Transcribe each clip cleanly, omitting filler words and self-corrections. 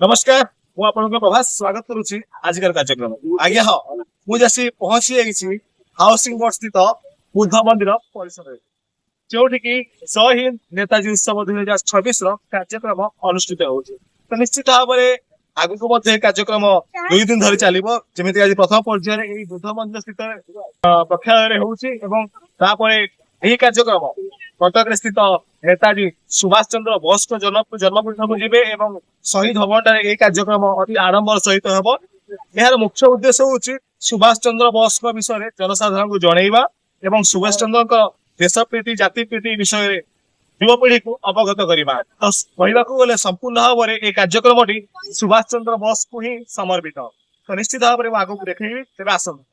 नमस्कार ମୁଁ ଆପଣଙ୍କ ପ୍ରଭାସ ସ୍ୱାଗତ କରୁଛି ଆଜିକାର କାର୍ଯ୍ୟକ୍ରମ। ଆଜ୍ଞା ହଁ ମୁଁ ଯାସି ପହଞ୍ଚି ଯାଇଛି ହାଉସିଂ ବୋର୍ଡ ସ୍ଥିତ ବୁଦ୍ଧ ମନ୍ଦିର ପରିସରରେ ଯୋଉଠିକି ଜୟ ହିନ୍ଦ ନେତାଜୀ ଉତ୍ସବ 2026 ର କାର୍ଯ୍ୟକ୍ରମ ଅନୁଷ୍ଠିତ ହେଉଛି। ତ ନିଶ୍ଚିତ ଭାବରେ ଆଗକୁ ମଧ୍ୟ ଏହି କାର୍ଯ୍ୟକ୍ରମ 2 ଦିନ ଧରି ଚାଲିବ। ଯେମିତି ଆଜି ପ୍ରଥମ ପର୍ଯ୍ୟାୟରେ ଏହି ବୁଦ୍ଧ ମନ୍ଦିର ସ୍ଥିତ ପ୍ରେକ୍ଷାଳୟରେ ହେଉଛି ଏବଂ ତାପରେ ଏହି କାର୍ଯ୍ୟକ୍ରମ କଟକରେ ସ୍ଥିତ ନେତାଜୀ ସୁଭାଷ ଚନ୍ଦ୍ର ବୋଷଙ୍କ ଜନ୍ମପୀଠକୁ ଯିବେ ଏବଂ ଶହୀଦ ଭବନଠାରେ ଏହି କାର୍ଯ୍ୟକ୍ରମ ଅତି ଆଡମ୍ବର ସହିତ ହେବ। ଏହାର ମୁଖ୍ୟ ଉଦ୍ଦେଶ୍ୟ ହେଉଛି ସୁଭାଷ ଚନ୍ଦ୍ର ବୋଷଙ୍କ ବିଷୟରେ ଜନସାଧାରଣଙ୍କୁ ଜଣେଇବା ଏବଂ ସୁଭାଷ ଚନ୍ଦ୍ରଙ୍କ ଦେଶ ପ୍ରୀତି ଜାତି ପ୍ରୀତି ବିଷୟରେ ଯୁବପିଢିକୁ ଅବଗତ କରିବା। ତ କହିବାକୁ ଗଲେ ସମ୍ପୂର୍ଣ୍ଣ ଭାବରେ ଏହି କାର୍ଯ୍ୟକ୍ରମଟି ସୁଭାଷ ଚନ୍ଦ୍ର ବୋଷଙ୍କୁ ହିଁ ସମର୍ପିତ। ତ ନିଶ୍ଚିତ ଭାବରେ ମୁଁ ଆଗକୁ ଦେଖେଇବି, ତେବେ ଆସନ୍ତୁ।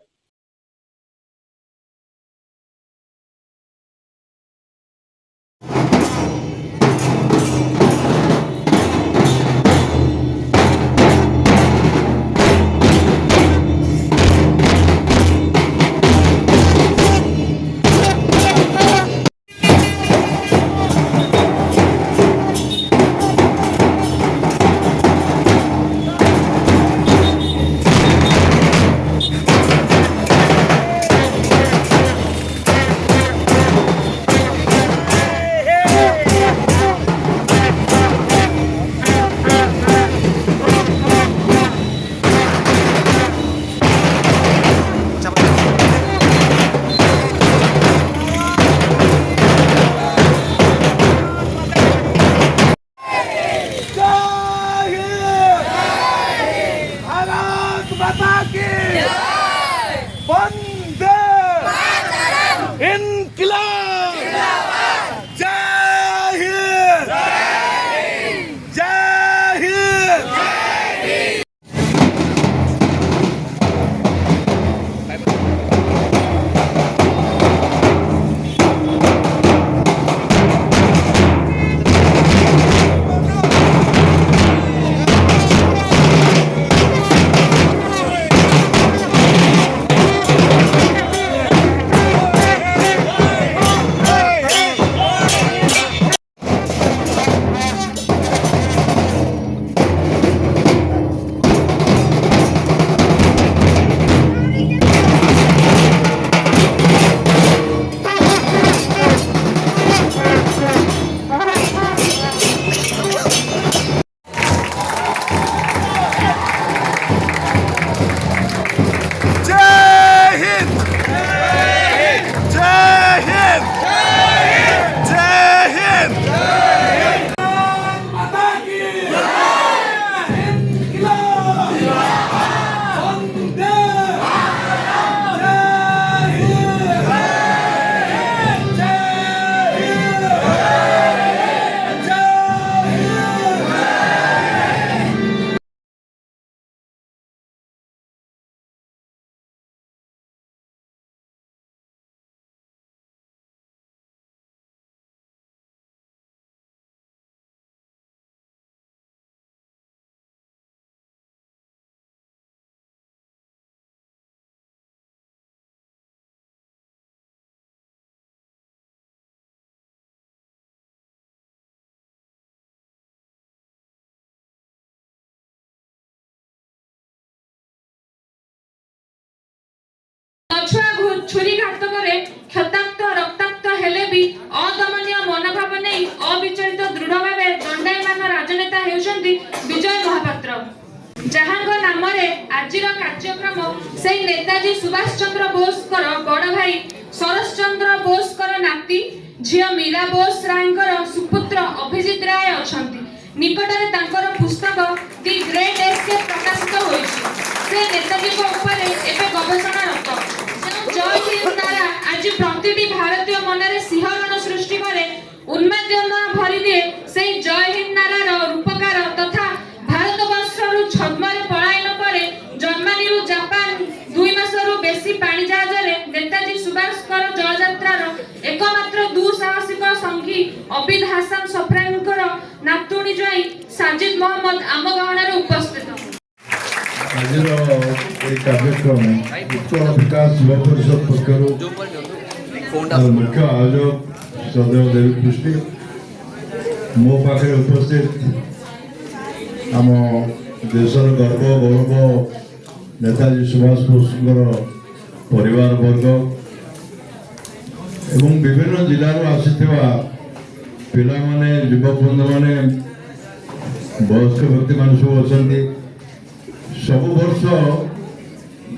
ଛୁରୀ ଘାତକରେ କ୍ଷତାକ୍ତ ରକ୍ତାକ୍ତ ହେଲେ ବି ଅଦମନୀୟ ମନୋଭାବ ନେଇ ଅବିଚଳିତ ଦୃଢ ଭାବେ ଦଣ୍ଡାୟମାନ ରାଜନେତା ହେଉଛନ୍ତି ବିଜୟ ମହାପାତ୍ର, ଯାହାଙ୍କ ନାମରେ ଆଜିର କାର୍ଯ୍ୟକ୍ରମ ସେଇ ନେତାଜୀ ସୁଭାଷ ଚନ୍ଦ୍ର ବୋଷଙ୍କର ବଡ ଭାଇ ଶରତ ଚନ୍ଦ୍ର ବୋଷଙ୍କର ନାତି ଝିଅ ମୀରା ବୋଷ ରାୟଙ୍କର ସୁପୁତ୍ର ଅଭିଜିତ ରାୟ ଅଛନ୍ତି। ନିକଟରେ ତାଙ୍କର ପୁସ୍ତକ ଦି ଗ୍ରେଟ୍ ଏସ୍କେପ୍ ପ୍ରକାଶିତ ହୋଇଛି। ସେ ନେତାଜୀଙ୍କ ଉପରେ ଏବେ ଗବେଷଣାରତ। ଜୟ ହିନ୍ଦ ନାରା ଆଜି ପ୍ରତିଟି ଭାରତୀୟ ମନରେ ଶିହରଣ ସୃଷ୍ଟି କରେ, ଉନ୍ମାଦନା ଭରି ଦିଏ। ସେଇ ଜୟ ହିନ୍ଦ ନାରାର ରୂପକାର ତଥା ଭାରତବର୍ଷରୁ ଛଦ୍ମରେ ପଳାୟନ ପରେ ଜର୍ମାନୀରୁ ଜାପାନ 2 ମାସରୁ ବେଶୀ ପାଣି ଜାହାଜରେ ନେତାଜୀ ସୁଭାଷଙ୍କର ଜଳଯାତ୍ରାର ଏକମାତ୍ର ଦୁଃସାହସିକ ସଙ୍ଗୀ ଅବିଦ ହାସାନ ସଫ୍ରାନଙ୍କର ନାତୁଣୀ ଜ୍ୱାଇଁ ସାଜିଦ ମହମ୍ମଦ ଆମ ଗହଣରେ ଉପସ୍ଥିତ। ଆଜିର ଏହି କାର୍ଯ୍ୟକ୍ରମ ଉତ୍କଳ ବିକାଶ ଯୁବ ପରିଷଦ ପକ୍ଷରୁ ମୁଖ୍ୟ ଆୟୋଜକ ଶ୍ରଦ୍ଧେୟ ଦେବୀ ପୃଷ୍ଟି, ମୋ ପାଖରେ ଉପସ୍ଥିତ आम देशर गर्व गौरव नेताजी सुभाष बोसଙ୍କର परिवार वर्ग एवं विभिन्न जिलार आसीथिबा पिला माने युवक बंधु माने वयस्क व्यक्ति मान सब अछंती सब वर्ष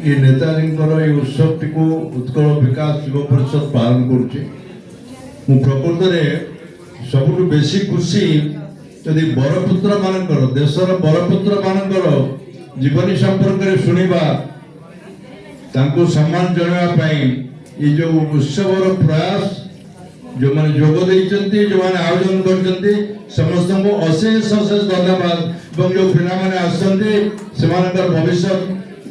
ये नेताजी ये उत्सव टी उत्कल विकास युव परिषद पालन करुच्ची प्रकृत में सबुठ बेसी खुशी यदि बरपुत्र मानकर देशर बरपुत्र मानकर जीवनी संपर्क में शुणा सम्मान जनाई ये जो उत्सवर प्रयास जो मैंने जोग देते जो मैंने आयोजन कर समस्त को अशेष अशेष धन्यवाद और जो पिला माने आसते भविष्य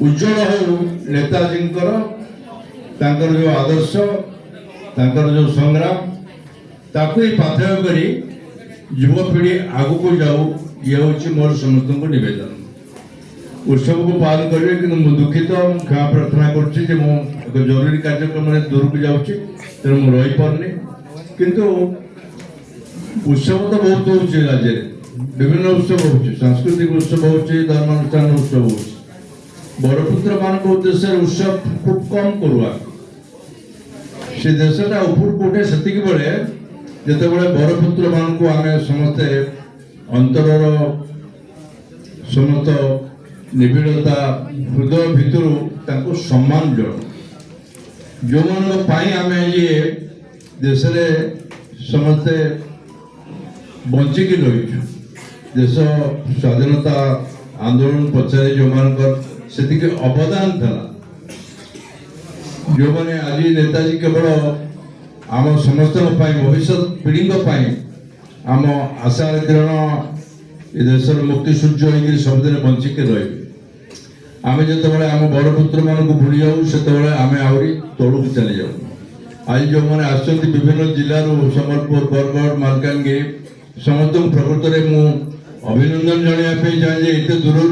उज्जवल हो नेताजी जो आदर्श जो संग्राम ताकू पाथेय करी युवपीढ़ी आगु को जाऊ ये हूँ मोर समस्त को निवेदन उत्सव को पालन करेंगे कि दुखित क्षमा प्रार्थना करुच्ची जरूरी कार्यक्रम दूर को जाऊँगी तेणु मुझे रही पारनी किंतु उत्सव तो बहुत होची राज्य विभिन्न उत्सव होची सांस्कृतिक उत्सव होची धर्मानुष्ठान उत्सव होची बड़पुत्र मान उद्देश्य उत्सव खूब कम करवा से देशटा उपरको उठे से बेले जिते बड़े बड़पुत्र मान को आम समस्ते अंतर समस्त निबिड़ता हृदय भितर सम्मान जन जो आम ये देश समस्ते बंचिकी रही देश स्वाधीनता आंदोलन पचारे जो से अवदान था जो मैंने आज नेताजी केवल आम समस्त भविष्य पीढ़ी आम आशा किरण ये देशर मुक्ति सूर्य हो सबुदिन बंचिकी रही आम जो आम बड़पुत्र मान को भूली जाऊ से आम आहरी तौक चली जाऊ आज जो मैंने आसछन्ति विभिन्न जिलूर सम्बलपुर बरगढ़ मालकानगिरी समस्त प्रकृत में मु अभिनंदन जनाइबा चाहे एत दूर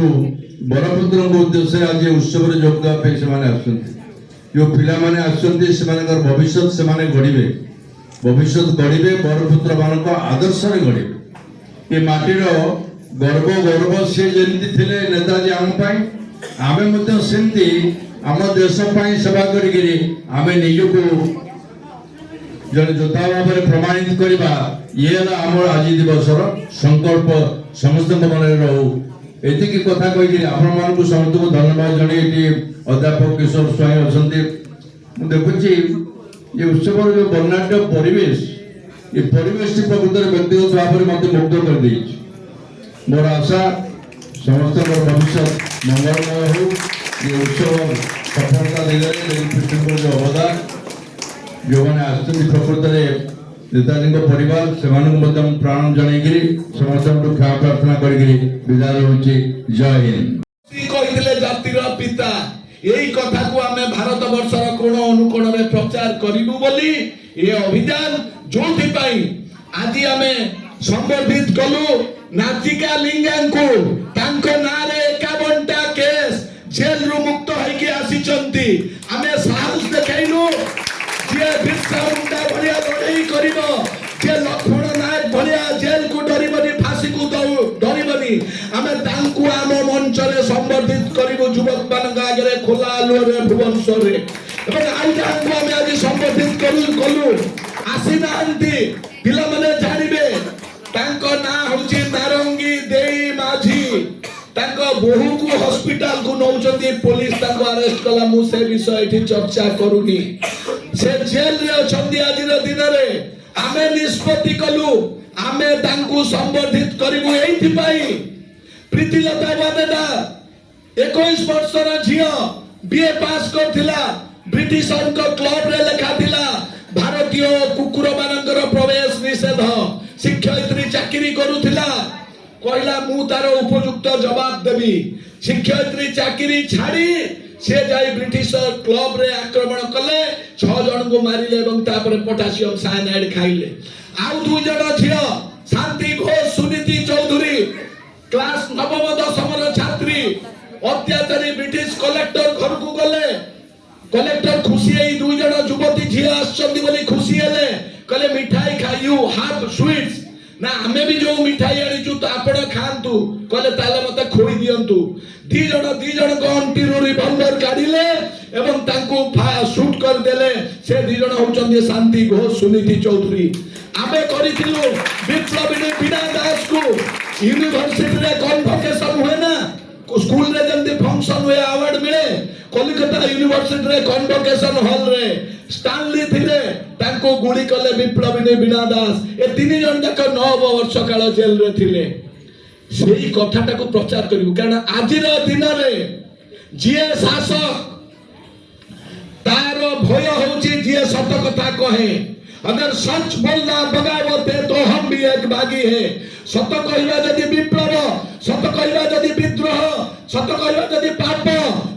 बड़पुत्र उद्देश्य आज उत्सव जोगदेवाई से जो पिला माने आसछन्ति भविष्य से गढ़े भविष्य गढ़े बड़पुत्र मान आदर्श गढ़े ये माटीर गर्व गौरव सी जमी थे नेताजी आम सेमती आम देश सेवा करें निजक जन योद्धा भाव में प्रमाणित करवा ये आम आज दिवस संकल्प समस्त मन रो ये कथा कही आपण मानक समस्त को धन्यवाद जन अध्यापक किशोर स्वाई अच्छा देखुची ये उत्सव जो वर्णाढ्य परिवेश ये परिवेश प्रकृत व्यक्तिगत भाव में मत मुग्ध कर दी मोर आशा समस्त भविष्य मंगलमय हो ये उत्सव सफलता दिगरे जो अवदान जो मैंने आसछन्ति प्रकृत में नेताजी परिवार से प्राण जनईकरी समस्त क्षमा प्रार्थना करी विदाय होची जय हिंद जातिर पिता यही कथा को आम भारत वर्षर कोण अनुकोण में प्रचार करूँ बोली ये अभियान जो आज आम संबोधित कलु नाचिका लिंगा को ना 51टा केस जेल रु मुक्त होइके आसीचंती आमे साहस देखाइनु जे बिरसा मुंडा भलिया लड़ाई करिबो जे लक्ष्मण नायक भलिया जेल को डरिबनी फांसी को डरिबनी आमे तांकु आम मंच रे संबोधित करिबो युवक मान आगे खोला आलुआ रे भुवनेश्वर रे एवं आई तांकु आमे आज संबोधित कलु आसी नांती पिला माने जानिबे तांको ना होची नारंगी देई माझी तांको बहु को हॉस्पिटल को नौचंती पुलिस तांको अरेस्ट कला मु से विषय एठी चर्चा करूनी से जेल रे अछंती आज दिन रे आमे निष्पत्ति कलु आमे तांको संबोधित करिबु एथि पाई प्रीतिलता बादेदा 21 वर्षर झियो बीए पास करथिला ब्रिटिश क्लब रे लेखा थिला भारतीय कुकुर मानकर प्रवेश निषेध शिक्षयित्री चाकरी करुथिला कहला मु तार उपयुक्त जवाब देवी शिक्षयित्री चाकरी छाड़ी से जाई ब्रिटिश क्लब रे आक्रमण कले 6 जन को मारिले एवं तापर पोटासियम साइनाइड खाइले आउ 2 जन झियो शांति घोष सुनीति चौधरी क्लास 9व 10व छात्री अत्याचारी ब्रिटिश कलेक्टर घर को गले कलेक्टर खुशी है 2 जन युवती झियो आछंती बोली खुशी हेले कहले मिठाई खाइयू हाफ स्वीट्स ना आमे भी जो मिठाई आनिचु तो आपण खांतु कहले ताले मते खोई दियंतु दी जण गंटीरू रिवॉल्वर काढिले एवं तांको शूट कर देले से दी जण होचंदी शांति घोष सुनीति चौधरी आमे करिथिलु विप्लविनी बीणा दास को यूनिवर्सिटी रे कन्वोकेशन हुए ना स्कूल रे जल्दी फंक्शन हुए अवार्ड मिले कलकत्ता यूनिवर्सिटी रे कन्वोकेशन हॉल रे स्टानली थिले तांको गुली कले विप्लविनी बीणा दास ए तीन जन जाक 9 वर्ष काल जेल रे थिले सेही कथाटा को प्रचार करिवु कारण आजिर दिन रे जिए शासक तार भय होची जिए सत कथा कहे अगर सच बोलना बगावत है तो हम भी एक बागी है सत कहवा जदि विप्लव सत कहवा जदि विद्रोह सत कहवा जदि पाप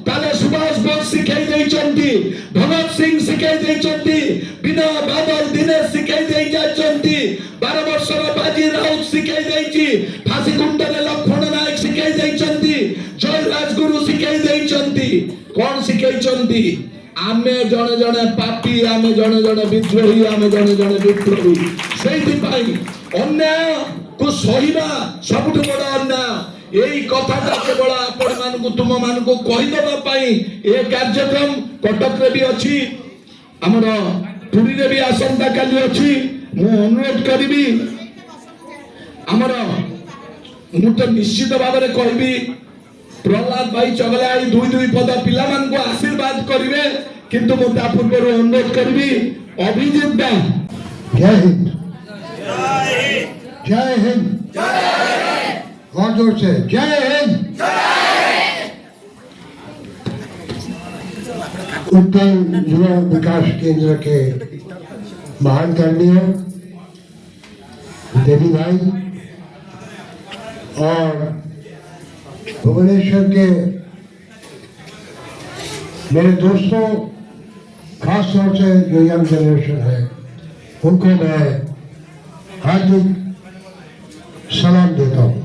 ताले सुभाष बोस सिखाई देइचंती भगत सिंह सिखाई देइचंती बिना बादल दिनेश सिखाई देइ जाचंती 12 वर्षर बाजी राउत सिखाई देइची फांसी कुंड रे लक्ष्मण नायक सिखाई देइचंती जय राजगुरु सिखाई देइचंती कोन सिखाइचंती आमे जणे जणे पापी आमे जणे जणे विद्रोही आमे जणे जणे विप्लवी सेहि पाई अन्याय को सहिबा सबुठ बड़ अन्याय एई कथाटा केवल आपण मानकु तुम मानकु कहि देबा पई ए कार्यक्रम कटक रे भी अछि हमर पुरी रे भी आसंता काली अछि मु अनुरोध करबी हमर मु तो निश्चित भाव में कहबी प्रहलाद भाई चगलाई दुई पद पिला मान को आशीर्वाद करिवे किंतु मु ता पूर्व अनुरोध करबी अभिजीत दा जय हिंद जय हिंद और जोर से जय हिंद उत्तर युवा विकास केंद्र के महान कर्मियों देवी भाई और भुवनेश्वर के मेरे दोस्तों खास तौर से जो यंग जनरेशन है उनको मैं हार्दिक सलाम देता हूँ।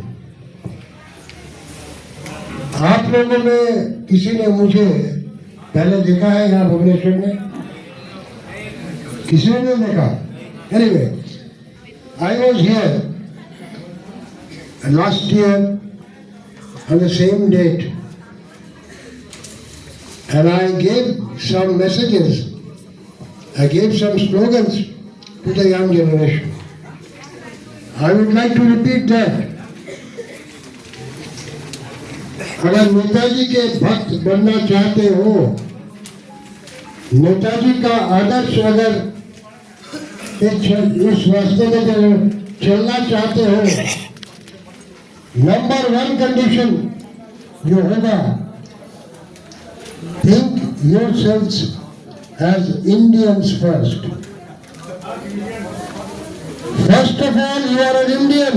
आप लोगों में किसी ने मुझे पहले देखा है यहाँ भुवनेश्वर में? किसी ने नहीं देखा? Anyway, I was here last year on the same date, and I gave some messages, I gave some slogans to the young generation. I would like to repeat that. अगर नेताजी के भक्त बनना चाहते हो, नेताजी का आदर्श अगर इस रास्ते में चलना चाहते हो, नंबर 1 कंडीशन जो होगा, think yourselves as Indians first. First of all, you are an Indian,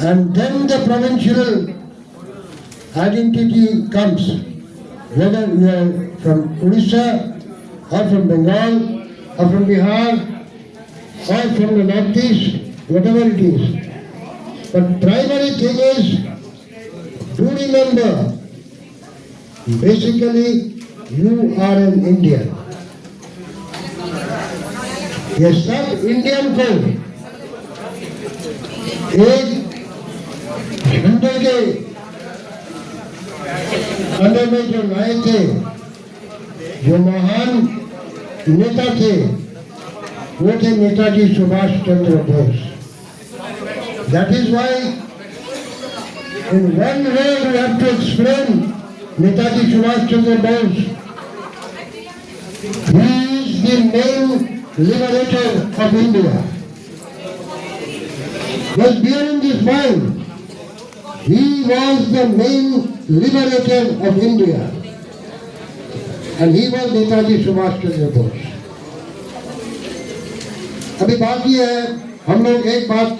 and then the provincial identity comes. Whether you are from Odisha, or from Bengal, or from Bihar, or from the Northeast, whatever it is. But primary thing is, do remember, basically you are an Indian. ये सब Indian को एक झंडे के अंदर में जो लाए थे, जो महान नेता थे, वो थे Netaji Subhash Chandra Bose. That is why in one word we have to explain Netaji Subhash Chandra Bose. He is the main liberator of India. Just bear in this mind, he was the main liberator of India. And he was Netaji Subhash Chandra Bose. अभी बात ये है, हम लोग एक बात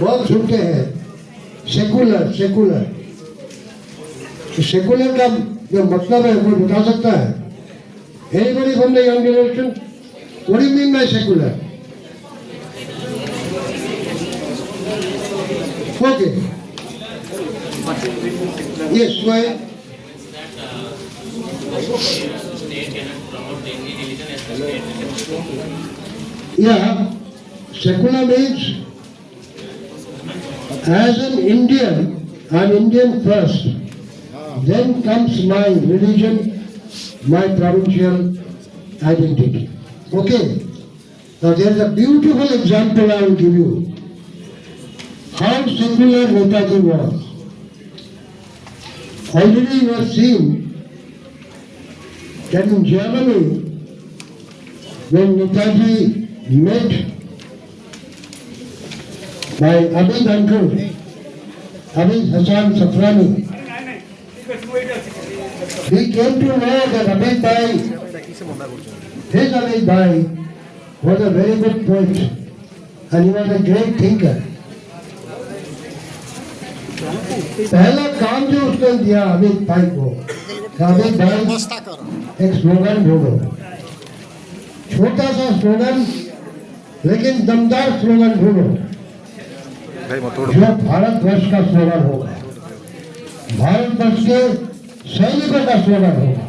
बहुत सुनते हैं, सेकुलर सेकुलर. सेकुलर का जो मतलब है वो बता सकता है? Anybody from the young generation? What do you mean by secular? Okay. Yes, go ahead. Yeah. Secular means, as an Indian, I'm Indian first. Then comes my religion, my provincial identity. Okay. Now there is a beautiful example I will give you. How secular Netaji was. Already you have seen that in Germany, when Netaji met my Abid uncle, Abid Hassan Safrani, we came to know that Abid Bhai, his Abid Bhai, was a very good poet and he was a great thinker. पहला काम जो उसने दिया अमित भाई को, अमित भाई एक slogan ढूंढो, छोटा सा स्लोगन लेकिन दमदार स्लोगन ढूंढो जो भारतवर्ष का स्लोगन होगा, भारतवर्ष के सैनिकों का स्लोगन होगा।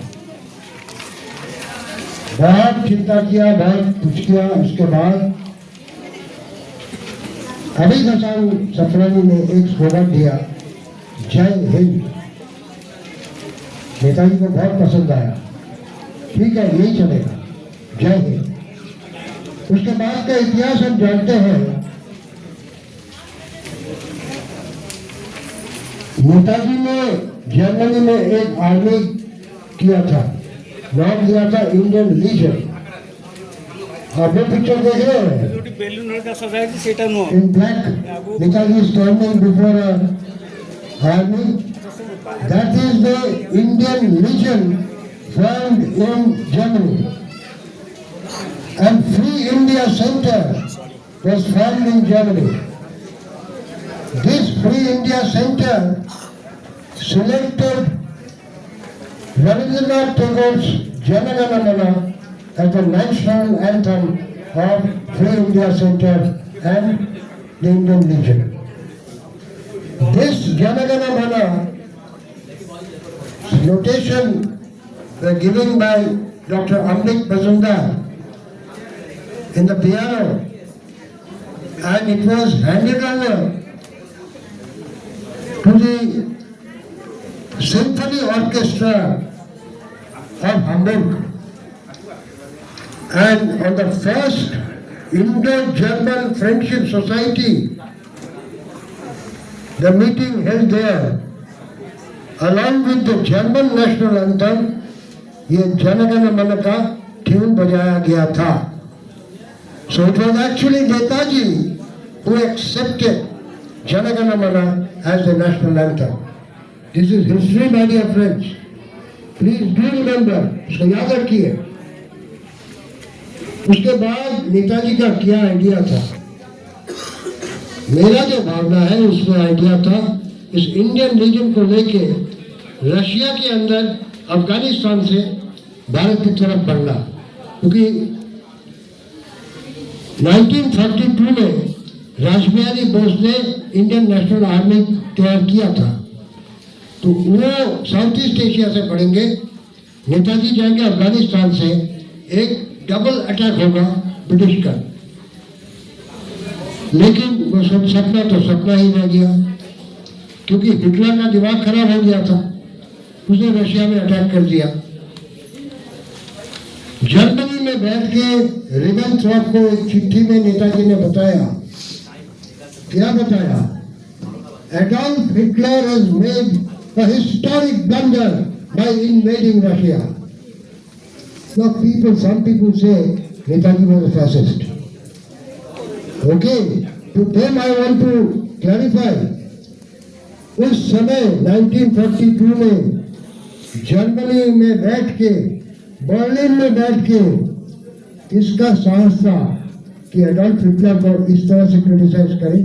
बहुत चिंता किया, बहुत कुछ किया। उसके बाद अबीद हसन सफरानी ने एक स्लोगन दिया, जय हिंद। नेताजी को बहुत पसंद आया, ठीक है यही चलेगा, जय हिंद। उसके बाद का इतिहास हम जानते हैं। नेताजी ने जर्मनी में एक आर्मी किया था, नाम दिया था इंडियन लीजन। आप वो पिक्चर देख रहे हैं, in black, Netaji is standing before an army. That is the Indian Legion formed in Germany. And Free India Center was formed in Germany. This Free India Center selected Rabindranath Tagore's Jana Gana Mana as the national anthem of Free India Center and the Indian Legion. This Jana Gana Mana notation were given by Dr. Amrit Bazumdar in the piano, and it was handed over to the Symphony Orchestra of Hamburg. And on the first Indo-German Friendship Society, the meeting held there, along with the German national anthem, ये जनगण मन का tune बजाया गया था. So it was actually Netaji who accepted Janagana Mana as the national anthem. This is history, my dear friends. Please do remember, इसको याद रखिए. उसके बाद नेताजी का क्या आइडिया था? मेरा जो भावना है उसमें आइडिया था इस इंडियन रीजन को लेके रशिया के अंदर अफगानिस्तान से भारत की तरफ बढ़ना, क्योंकि 1942 में रासबिहारी बोस ने इंडियन नेशनल आर्मी तैयार किया था, तो वो साउथ ईस्ट एशिया से बढ़ेंगे, नेताजी जाएंगे अफगानिस्तान से, एक डबल अटैक होगा ब्रिटिश का। लेकिन वो सब सपना तो सपना ही रह गया, क्योंकि हिटलर का दिमाग खराब हो गया था, उसने रशिया में अटैक कर दिया। जर्मनी में बैठ के रिबेनट्रॉप को एक चिट्ठी में नेताजी ने बताया, क्या बताया? Adolf Hitler has made a historic blunder by invading Russia. So some people say Netaji was a fascist. Okay, to them I want to clarify. उस समय 1942 में जर्मनी में बैठ के, बर्लिन में बैठ के किसका साहस था कि एडोल्फ हिटलर को इस तरह से क्रिटिसाइज करें?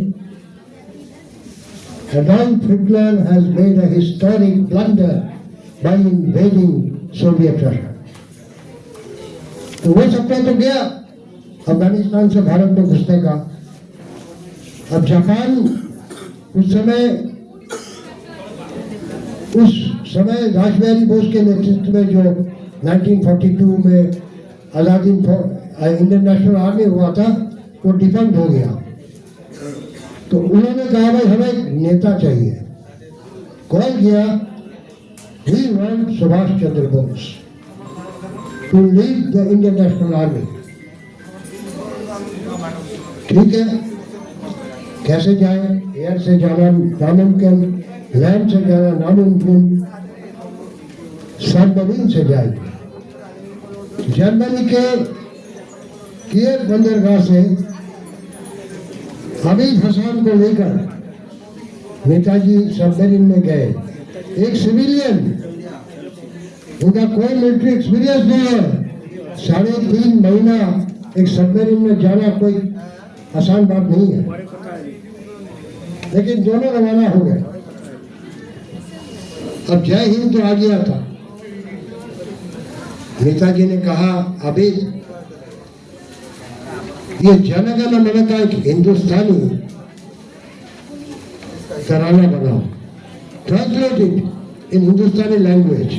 Adolf Hitler has made a historic blunder by invading Soviet Russia. तो वो सपना तो गया अफगानिस्तान से भारत में घुसने का। अब जापान उस समय रासबिहारी बोस के नेतृत्व में जो 1942 में आजादी इंडियन नेशनल आर्मी हुआ था, वो डिफंड हो गया। तो उन्होंने कहा भाई हमें एक नेता चाहिए, कॉल किया, he want Subhash Chandra Bose to lead the Indian National Army. ठीक है, कैसे जाए? एयर से जाना नामुमकिन, लैंड से जाना नामुमकिन, सबमरीन से जाएंगे। जर्मनी के कीव बंदरगाह से हबीब हसन को लेकर नेताजी सबमरीन में गए। एक सिविलियन, उनका कोई मिलिट्री एक्सपीरियंस नहीं है, 3.5 महीना एक सबमरीन में जाना कोई आसान बात नहीं है, लेकिन दोनों रवाना हो गए। अब जय हिंद तो आ गया था। नेताजी ने कहा, अभी ये जन गण मन का एक हिंदुस्तानी तराना बनाओ, translate it in Hindustani language.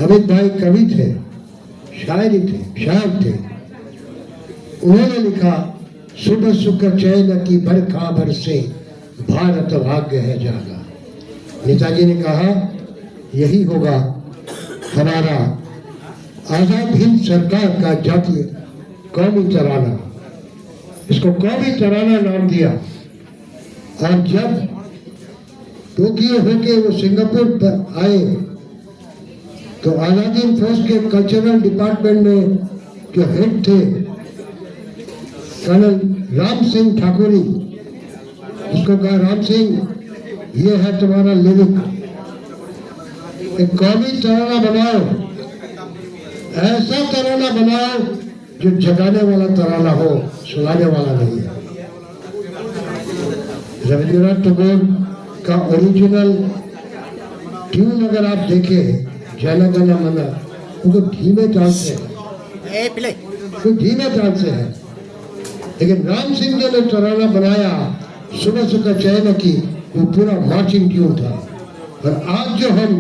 Amit भाई कवि थे, शायर थे। उन्होंने लिखा, सुबह सुख चैन की बरखा बरसे, भारत भाग्य है जागा। नेताजी ने कहा, यही होगा हमारा आजाद हिंद सरकार का जातीय कौमी तराना। इसको कौमी तराना नाम दिया। और जब टोक्यो होके वो सिंगापुर पर आए तो आजादी हिंद फौज के कल्चरल डिपार्टमेंट में जो हेड थे कर्नल राम सिंह ठाकुरी, उसको कहा, राम सिंह ये है तुम्हारा लिरिक, एक कौमी तराना बनाओ, ऐसा तराना बनाओ जो जगाने वाला तराना हो, सुनाने वाला नहीं है। रविंद्रनाथ टैगोर का ओरिजिनल ट्यून अगर आप देखें, जन गण मन, वो धीमे ताल से है, वो धीमे ताल से है। लेकिन राम सिंह जी ने तराना बनाया, सुबह सुबह चैन की, वो पूरा मार्चिंग ट्यून था। और आज जो हम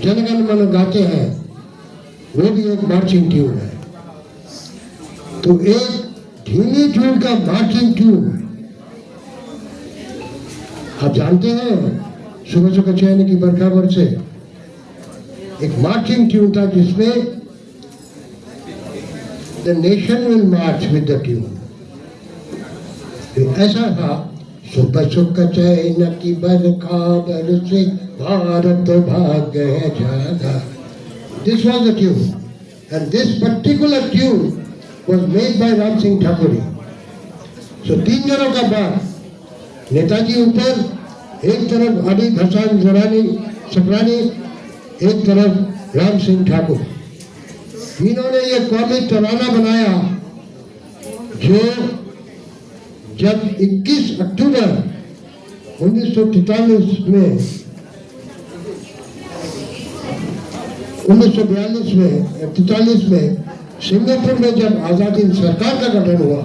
जनगण मन गाते हैं वो भी एक मार्चिंग ट्यून है। तो एक धीमी ट्यून का मार्चिंग ट्यून, आप जानते हैं, सुबह सुबह चैन की बरखा बरसे एक मार्चिंग ट्यून था जिसमें the nation will March with the tune. ऐसा था, सुबह सुबह चैन की बरखा बरसे, भारत भाग्य है जागा। This was the tune, and this particular tune was made by Ram Singh Thakuri. So 3 जनों का बात, नेताजी ऊपर, एक तरफ हबीब हसन सफरानी, एक तरफ राम सिंह ठाकुर। इन्होंने ये कौमी तराना बनाया जो जब 21 अक्टूबर 1943 में 43 में सिंगापुर में जब आजादी सरकार का गठन हुआ,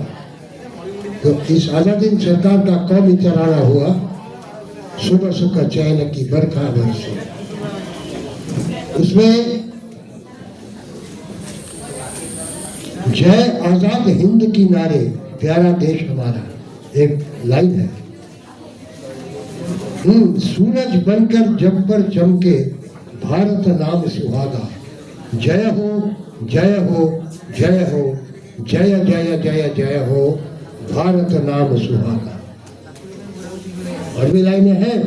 तो इस आजादी सरकार का कौमी तराना हुआ, सुबह सुबह चैन की बरखा बरसे। उसमें जय आजाद हिंद की नारे, प्यारा देश हमारा, एक लाइन है। सूरज बनकर जब पर चमके, भारत नाम सुहागा, जय हो जय हो जय हो, जय जय जय जय हो, भारत नाम सुहागा। और भी लाइनें हैं,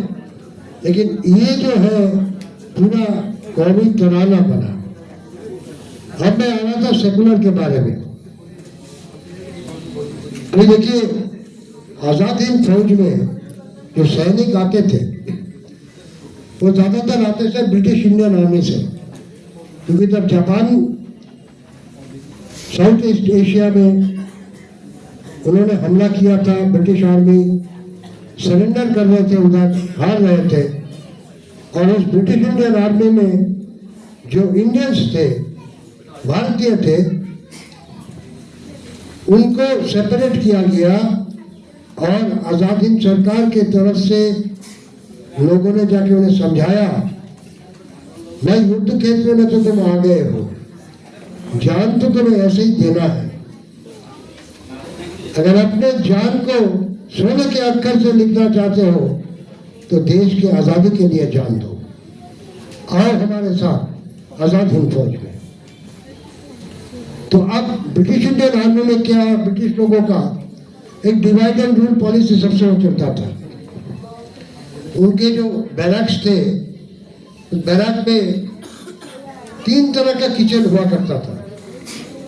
लेकिन ये जो है पूरा कौमी तराना बना। अब मैं आना था सेकुलर के बारे में। अभी देखिए, आजाद हिंद फौज में जो सैनिक आते थे वो ज्यादातर आते थे ब्रिटिश इंडियन आर्मी से, क्योंकि जब जापान साउथ ईस्ट एशिया में उन्होंने हमला किया था, ब्रिटिश आर्मी सरेंडर कर रहे थे, उधर हार रहे थे। और उस ब्रिटिश इंडियन आर्मी में जो इंडियंस थे, भारतीय थे, उनको सेपरेट किया गया और आजाद हिंद सरकार की तरफ से लोगों ने जाके उन्हें समझाया, मैं युद्ध क्षेत्र में तो तुम आ गए हो, जान तो तुम्हें ऐसे ही देना है। अगर अपने जान को सोने के अक्षर से लिखना चाहते हो तो देश की आज़ादी के लिए जान दो। आओ हमारे साथ आज़ाद हिंद फौज में। तो अब ब्रिटिश इंडियन आर्मी में क्या, ब्रिटिश लोगों का एक डिवाइड एंड रूल पॉलिसी सबसे वो चलता था। उनके जो बैरक्स थे, उस बैरक में 3 तरह का किचन हुआ करता था।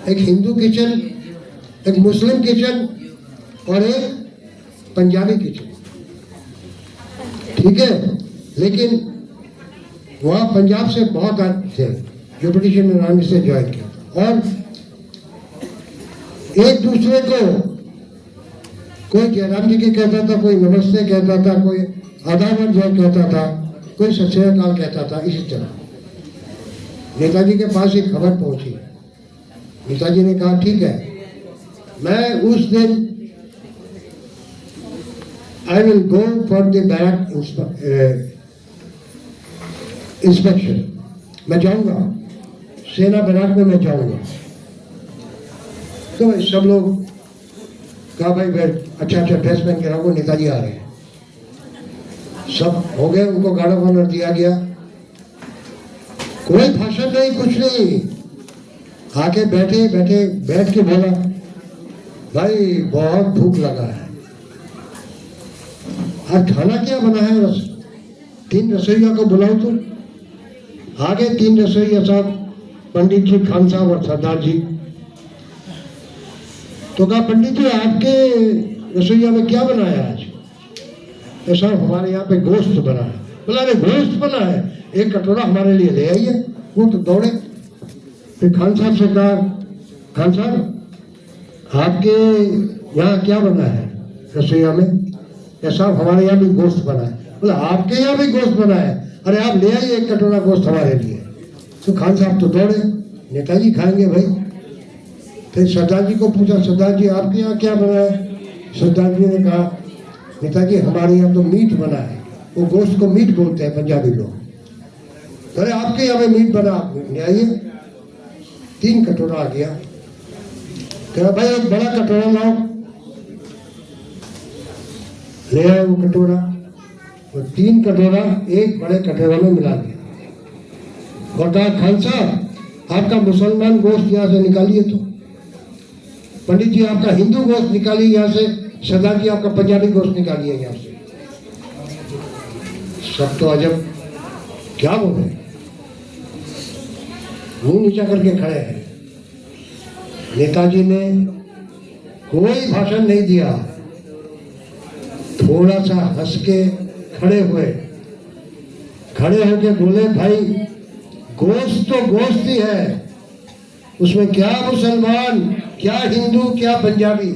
एक हिंदू किचन, एक मुस्लिम किचन और एक पंजाबी किचन। ठीक है, लेकिन वहाँ पंजाब से बहुत आदमी थे जो ब्रिटिश इंडियन आर्मी से ज्वाइन किया था, और एक दूसरे को कोई जयराम जी की कहता था, कोई नमस्ते कहता था, कोई आदाब जय कहता था, कोई सत श्री अकाल कहता था। इसी तरह नेताजी के पास एक खबर पहुंची। नेताजी ने कहा ठीक है, मैं उस दिन I will go for the barrack inspection, मैं जाऊंगा सेना बैरक में, मैं जाऊंगा। तो सब लोग कहा भाई अच्छा ड्रेस पहन के रखो, नेताजी आ रहे हैं। सब हो गए, उनको गार्ड ऑफ ऑनर दिया गया। कोई भाषण नहीं, कुछ नहीं, आके बैठ के बोला भाई बहुत भूख लगा है, आज खाना क्या बना है? 3 रसोइया को बुलाओ। तो आगे 3 रसोइया साहब, पंडित जी, खान साहब और सरदार जी। तो कहा पंडित जी आपके रसोइया में क्या बना है आज? तो साहब हमारे यहाँ पे गोश्त बना है। बोला अरे गोश्त बना है, एक कटोरा हमारे लिए ले आइए। वो तो दौड़े। फिर खान साहब से कहा खान साहब आपके यहाँ क्या बना है रसोइया में? या साहब हमारे यहाँ भी गोश्त बना है। बोला आपके यहाँ भी गोश्त बना है, अरे आप ले आइए एक कटोरा गोश्त हमारे लिए। तो खान साहब तो दौड़े, नेताजी खाएंगे भाई। फिर सरदार जी को पूछा सरदार जी आपके यहाँ क्या बना है? सरदार जी ने कहा नेताजी हमारे यहाँ तो मीट बना है। वो गोश्त को मीट बोलते हैं पंजाबी लोग। अरे आपके यहाँ में मीट बना, आप ले आइए। 3 कटोरा आ गया। कहा भाई एक बड़ा कटोरा लाओ। ले आए वो कटोरा, और 3 कटोरा एक बड़े कटोरा में मिला दिया। और कहा खान साहब आपका मुसलमान गोश्त यहाँ से निकालिए। तो पंडित जी आपका हिंदू गोश्त निकालिए यहाँ से, सरदार जी आपका पंजाबी गोश्त निकालिए यहाँ से। सब तो अजब क्या बोले, मुंह नीचा करके खड़े हैं। नेताजी ने कोई भाषण नहीं दिया, थोड़ा सा हंस के खड़े होके बोले भाई गोश्त तो गोश्त ही है, उसमें क्या मुसलमान, क्या हिंदू, क्या पंजाबी।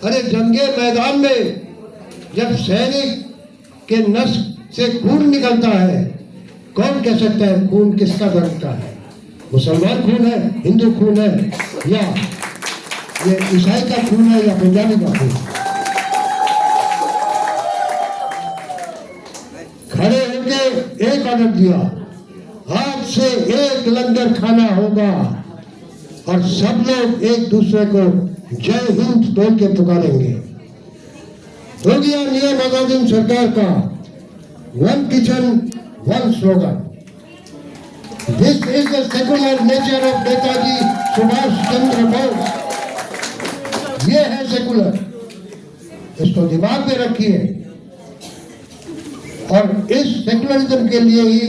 अरे जंगे मैदान में जब सैनिक के नस से खून निकलता है, कौन कह सकता है खून किसका बनता है? मुसलमान खून है, हिंदू खून है, या ये ईसाई का खून है, या पंजाबी का खून? खड़े होके एक ऑर्डर दिया, आज से 1 लंगर खाना होगा और सब लोग एक दूसरे को जय हिंद बोल के पुकारेंगे। हो गया नियम आजाद सरकार का, 1 kitchen 1 slogan. This is the secular nature of Netaji Subhash Chandra Bose. ये है सेकुलर, इसको दिमाग में रखिए। और इस सेकुलरिज्म के लिए ही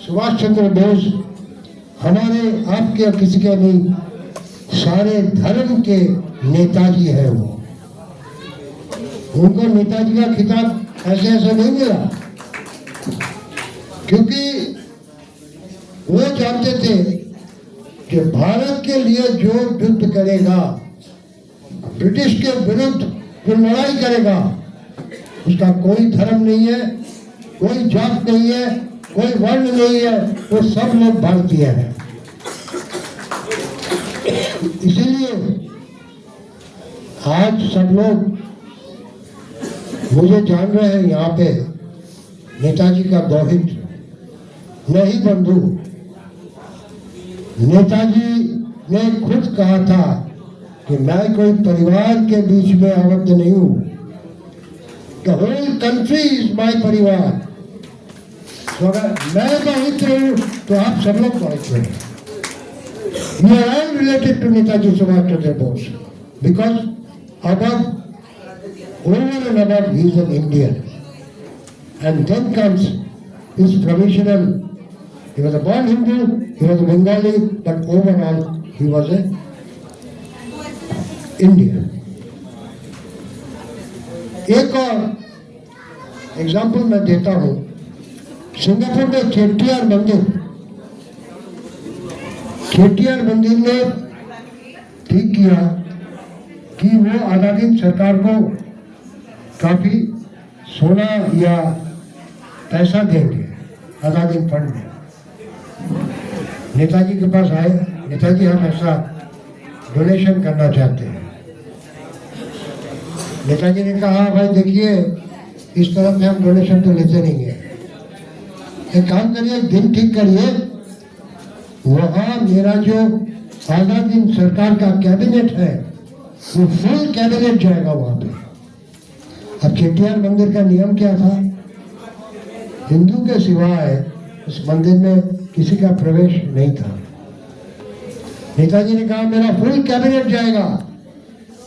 सुभाष चंद्र बोस हमारे आपके और किसी के नहीं, सारे धर्म के नेताजी है। वो उनको नेताजी का खिताब ऐसे ऐसे नहीं मिला, क्योंकि वो जानते थे कि भारत के लिए जो युद्ध करेगा, ब्रिटिश के विरुद्ध जो लड़ाई करेगा, उसका कोई धर्म नहीं है, कोई जात नहीं है, कोई वर्ण नहीं है, वो सब लोग भारतीय हैं। इसीलिए आज सब लोग मुझे जान रहे हैं यहाँ पे नेताजी का दौहित्र, नहीं बंधु। नेताजी ने खुद कहा था कि मैं कोई परिवार के बीच में आबद्ध नहीं हूं। The whole country is my parivar. तो अगर मैं पवित्र हूं तो आप सब लोग पवित्र हैं। You are all related to Netaji Subhash Chandra Bose because above, over and above, he is an Indian. And then comes his provisional. He was a born Hindu, he was a Bengali, but overall he was a Indian. एक और example मैं देता हूँ। Singapore में चेट्टियार मंदिर ने ठीक किया कि वो आजादी सरकार को काफी सोना या पैसा देंगे आजादी फंड में। नेताजी के पास आए, नेताजी हम ऐसा डोनेशन करना चाहते हैं। नेताजी ने कहा भाई देखिए इस तरह से हम डोनेशन तो लेते नहीं है, एक काम करिए, दिन ठीक करिए, वहाँ मेरा जो आजादी सरकार का कैबिनेट है वो फुल कैबिनेट जाएगा वहां पे। अब चेट्टियार मंदिर का नियम क्या था? हिंदू के सिवाय उस मंदिर में किसी का प्रवेश नहीं था। नेताजी ने कहा मेरा फुल कैबिनेट जाएगा।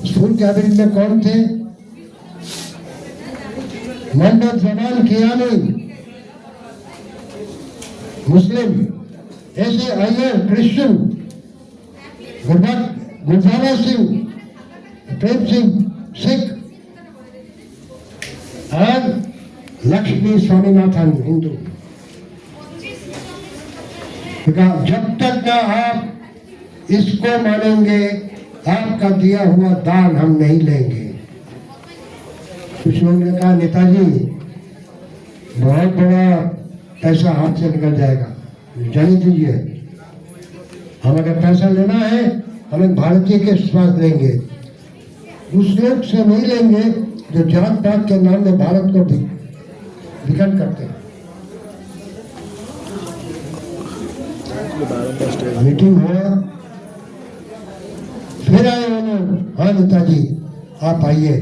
उस फुल कैबिनेट में कौन थे? मोहम्मद जमान कियानी मुस्लिम, ऐसे अय्यर क्रिश्चियन, गुरबाला सिंह, प्रेम सिंह सिख और लक्ष्मी स्वामीनाथन हिंदू। जब तक ना आप इसको मानेंगे आपका दिया हुआ दान हम नहीं लेंगे। कुछ लोगों ने कहा नेताजी बहुत बड़ा पैसा हाथ से निकल जाएगा, जाने दीजिए, हम अगर पैसा लेना है हम एक भारतीय के स्वाद लेंगे, उस लोग से नहीं लेंगे जो जात पात के नाम में भारत को विघटन करते हैं। मीटिंग हुआ, फिर आए उन्होंने, हाँ नेताजी आप आइए,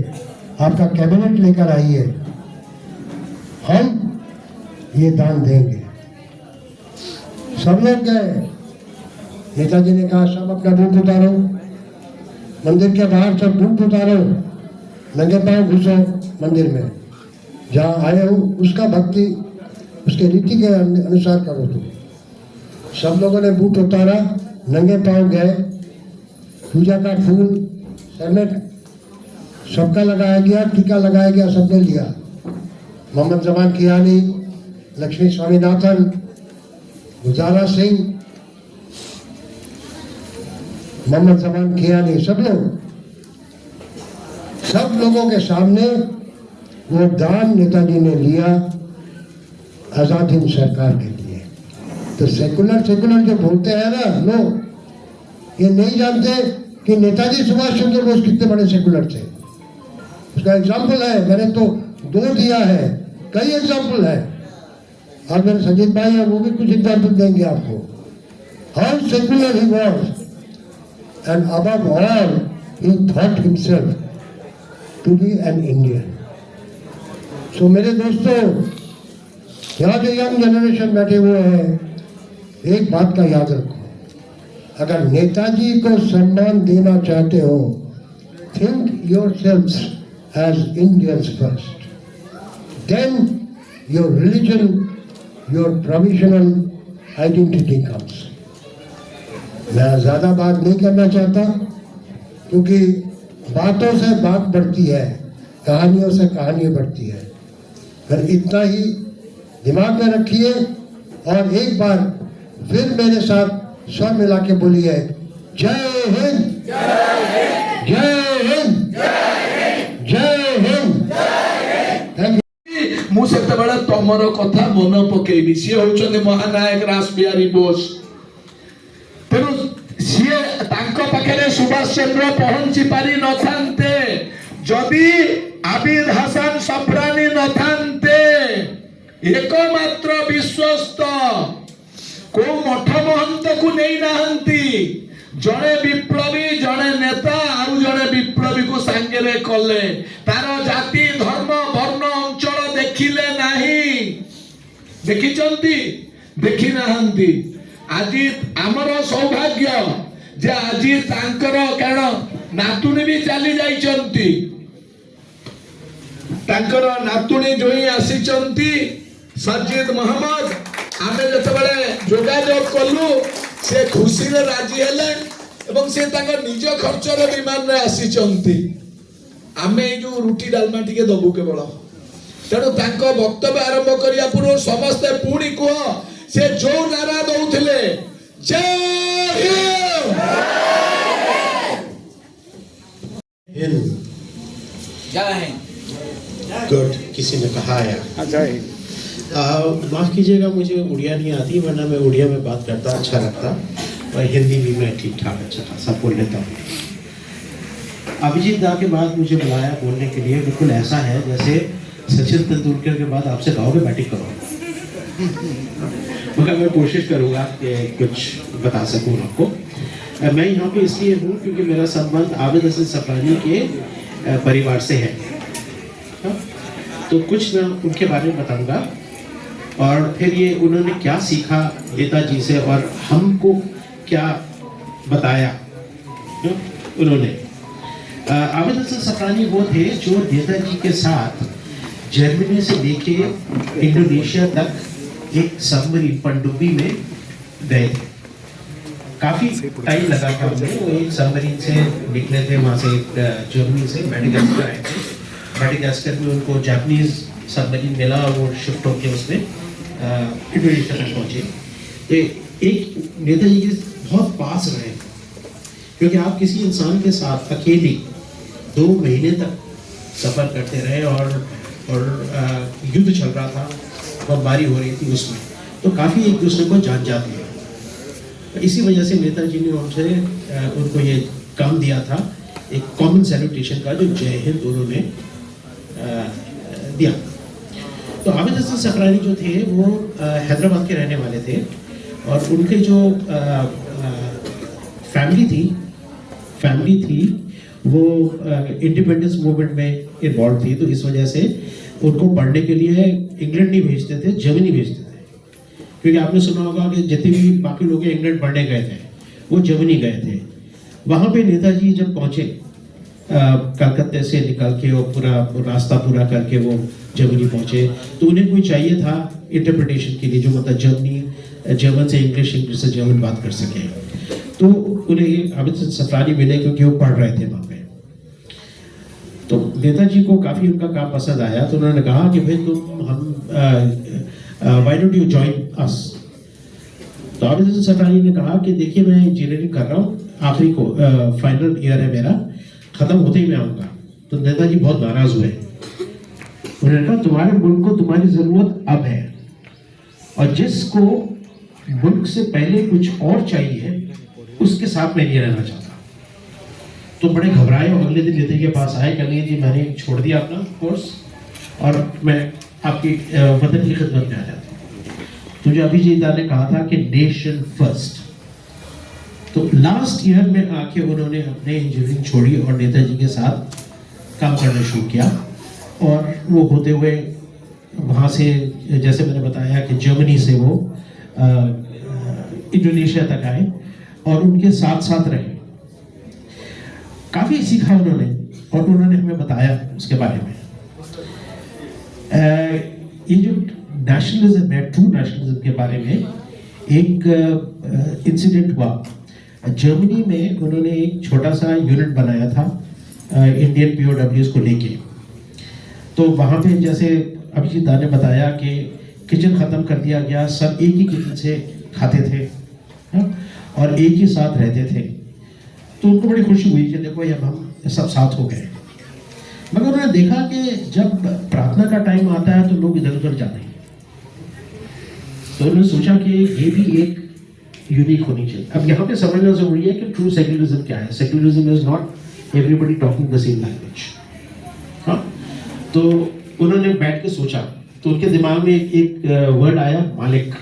आपका कैबिनेट लेकर आइए, हम ये दान देंगे। सब लोग गए। नेताजी ने कहा सब अपना बूट उतारो, मंदिर के बाहर सब बूट उतारो, नंगे पांव घुसो मंदिर में, जहाँ आए हो उसका भक्ति उसके रीति के अनुसार करो। तुम सब लोगों ने बूट उतारा, नंगे पांव गए, पूजा का फूल सर में सबका लगाया गया, टीका लगाया गया, सबने लिया। मोहम्मद जमान कियानी, लक्ष्मी स्वामीनाथन, गुजारा सिंह, मोहम्मद जमान कियानी, सब लोगों के सामने वो दान नेताजी ने लिया आजाद हिंद सरकार के लिए। तो सेकुलर जो बोलते हैं ना लोग, ये नहीं जानते कि नेताजी सुभाष चंद्र बोस कितने बड़े सेकुलर थे। उसका एग्जाम्पल है, मैंने तो 2 दिया है, कई एग्जाम्पल है, और मेरे संजीत भाई है वो भी कुछ एग्जाम्पल देंगे आपको। How secular he was, and above all he thought himself to be an Indian. So मेरे दोस्तों, यहाँ जो यंग जनरेशन बैठे हुए हैं, एक बात का याद रखो, अगर नेताजी को सम्मान देना चाहते हो, think yourselves as Indians first, then your religion, your provisional identity comes. मैं ज़्यादा बात नहीं करना चाहता क्योंकि बातों से बात बढ़ती है, कहानियों से कहानी बढ़ती है। फिर इतना ही दिमाग में रखिए और एक बार फिर मेरे साथ स्वर मिला के बोलिए, जय हिंद, जय हिंद, जय हिंद, जय हिंद। ମୁଁ ସେତେବେଳେ ତମର କଥା ମନେ ପକେଇବି। ସିଏ ହଉଛନ୍ତି ମହାନାୟକ ରାସ ବିହାରୀ ବୋଷ। ତେଣୁ ସିଏ ତାଙ୍କ ପାଖରେ ସୁଭାଷ ଚନ୍ଦ୍ର ପହଞ୍ଚି ପାରି ନଥାନ୍ତେ ଯଦି ଆବିଦ ହାସାନ ସଫରାନୀ ନଥାନ୍ତେ। एकमात्र विश्वस्त को मठ महंत को नहीं नाहंती, जड़े विप्लवी, जड़े नेता, आउ कले तार जाति धर्म वर्ण अंचल देखिले नहीं देखिचंती देखि नाहंती आज आमर सौभाग्य जे आज तांकर कारण नातुणी भी चली जाइचंती तांकर नातुणी जोई आसीचंती सरजित मोहम्मद आमे जतबेले जोगाजोग कलु से खुशी रे राजी हेले एवं से तांकर निज खर्च रे विमान रे आसीचंती आमे जो रुटी डालमा टिके दबु केवल तेणु तांको वक्तव्य आरंभ करिया पूर्व समस्ते पुणी कह से जो नारा दउथिले जय हिंद जय हिंद। गुड किसी ने कहा है माफ कीजिएगा मुझे उड़िया नहीं आती वरना मैं उड़िया में बात करता अच्छा लगता और हिंदी भी मैं ठीक ठाक अच्छा खासा बोल लेता हूँ। अभिजीत दा के बाद मुझे बुलाया बोलने के लिए बिल्कुल ऐसा है जैसे सचिन तेंदुलकर के बाद आपसे गाँव में बैटिंग करो मगर मैं कोशिश करूँगा कि कुछ बता सकूँ आपको। मैं यहाँ पे इसलिए हूँ क्योंकि मेरा संबंध आबिद हसन सफरानी के परिवार से है तो कुछ मैं उनके बारे में बताऊंगा और फिर ये उन्होंने क्या सीखा नेताजी से और हमको क्या बताया उन्होंने। आबिद हसन सफरानी वो थे जो नेताजी के साथ जर्मनी से लेके इंडोनेशिया तक एक सबमरीन पनडुब्बी में गए थे। काफ़ी टाइम लगा था उन्हें, वो एक सबमरीन से निकले थे वहाँ से जर्मनी से मेडागास्कर आए थे। मेडागास्कर में उनको जापानीज सबमरीन मिला और वो शिफ्ट होकर उसमें इंडोनेशिया तक पहुँचे। एक नेताजी के बहुत पास रहे क्योंकि आप किसी इंसान के साथ अकेले 2 महीने तक सफ़र करते रहे और युद्ध चल रहा था, बमबारी हो रही थी उसमें, तो काफ़ी एक दूसरे को जान जाते हैं। इसी वजह से नेताजी ने उनको ये काम दिया था एक कॉमन सैल्यूटेशन का जो जय हिंद उन्होंने दिया। तो आबिद हसन सफरानी जो थे वो हैदराबाद के रहने वाले थे और उनके जो फैमिली थी वो इंडिपेंडेंस मूवमेंट में इन्वॉल्व थी। तो इस वजह से उनको पढ़ने के लिए इंग्लैंड नहीं भेजते थे, जर्मनी भेजते थे क्योंकि आपने सुना होगा कि जितने भी बाकी लोग इंग्लैंड पढ़ने गए थे वो जर्मनी गए थे। वहाँ पे नेताजी जब पहुँचे कलकत्ते से निकल के वो पूरा रास्ता पूरा करके वो जर्मनी पहुँचे तो उन्हें कोई चाहिए था इंटरप्रिटेशन के लिए जो मतलब जर्मन से इंग्लिश, इंग्लिश से जर्मन बात कर सके। तो उन्हें आबिद हसन सफरानी मिले क्योंकि वो पढ़ रहे थे वहाँ पे। तो नेताजी को काफ़ी उनका काम पसंद आया तो उन्होंने कहा कि भाई why don't you join us. तो आबिद हसन सफरानी ने कहा कि देखिए मैं इंजीनियरिंग कर रहा हूँ, आखिरी को फाइनल ईयर है मेरा, ख़त्म होते ही मैं आऊँगा। तो नेताजी बहुत नाराज़ हुए। उन्होंने कहा तुम्हारे मुल्क को तुम्हारी ज़रूरत अब है और जिसको मुल्क से पहले कुछ और चाहिए उसके साथ मैं नहीं रहना चाहता। तो बड़े घबराए और अगले दिन नेताजी के पास आए, कहेंगे जी मैंने छोड़ दिया अपना कोर्स और मैं आपकी वतन की खिदमत में आ जाता हूँ। तो जो अभिजीत दा ने कहा था कि नेशन फर्स्ट, तो लास्ट ईयर में आके उन्होंने अपने इंजीनियरिंग छोड़ी और नेताजी के साथ काम करना शुरू किया और वो होते हुए वहाँ से जैसे मैंने बताया कि जर्मनी से वो इंडोनेशिया तक आए और उनके साथ साथ रहे। काफ़ी सीखा उन्होंने और उन्होंने हमें बताया उसके बारे में। ये जो नेशनलिज्म है, ट्रू नेशनलिज्म के बारे में एक इंसिडेंट हुआ। जर्मनी में उन्होंने एक छोटा सा यूनिट बनाया था इंडियन POWs को लेके। तो वहाँ पे जैसे अभिजीत दा ने बताया कि किचन ख़त्म कर दिया गया, सब एक ही किचन से खाते थे और एक ही साथ रहते थे। तो उनको बड़ी खुशी हुई कि देखो अब हम सब साथ हो गए। मगर उन्होंने देखा कि जब प्रार्थना का टाइम आता है तो लोग इधर उधर जाते हैं। तो उन्होंने सोचा कि ये भी एक यूनिक होनी चाहिए। अब यहाँ पे समझना जरूरी है कि ट्रू सेक्युलरिज्म क्या है। Secularism is not everybody talking the same language. हाँ, तो उन्होंने बैठ के सोचा तो उनके दिमाग में एक वर्ड आया मालिक,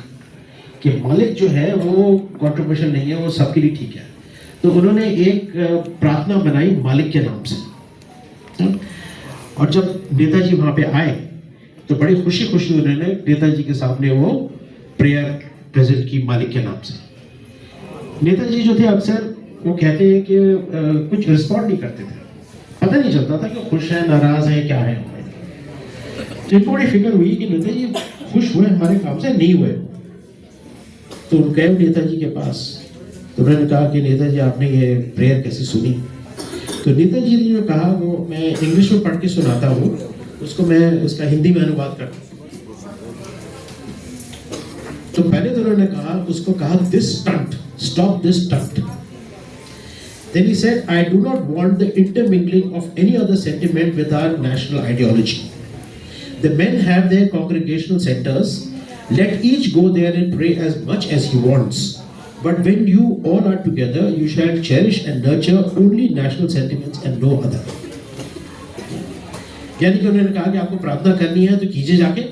कि मालिक जो है वो कंट्रोवर्शियल नहीं है, वो सबके लिए ठीक है। तो उन्होंने एक प्रार्थना बनाई मालिक के नाम से। और जब नेताजी वहां पे आए तो बड़ी खुशी खुशी उन्होंने नेताजी के सामने वो प्रेयर प्रेजेंट की मालिक के नाम से। नेताजी जो थे अक्सर वो कहते हैं कि कुछ रिस्पॉन्ड नहीं करते थे, पता नहीं चलता था कि खुश है नाराज है क्या है। तो इनको बड़ी फिक्र हुई कि नेताजी खुश हुए हमारे काम से नहीं हुए। तो गए नेताजी के पास, तो उन्होंने कहा कि नेताजी आपने ये प्रेयर कैसी सुनी? तो नेताजी ने जो कहा वो मैं इंग्लिश में पढ़ के सुनाता हूँ, उसको मैं उसका हिंदी में अनुवाद करता हूँ। तो पहले तो उन्होंने कहा उसको कहा this stunt, stop this stunt. Then he said, I do not want the intermingling of any other sentiment with our national ideology. The men have their congregational centers. Let each go there and pray as much as he wants. But when you all are together, you shall cherish and nurture only national sentiments and no other. यानी कि उन्होंने कहा कि आपको प्रार्थना करनी है तो कीजिए, जाके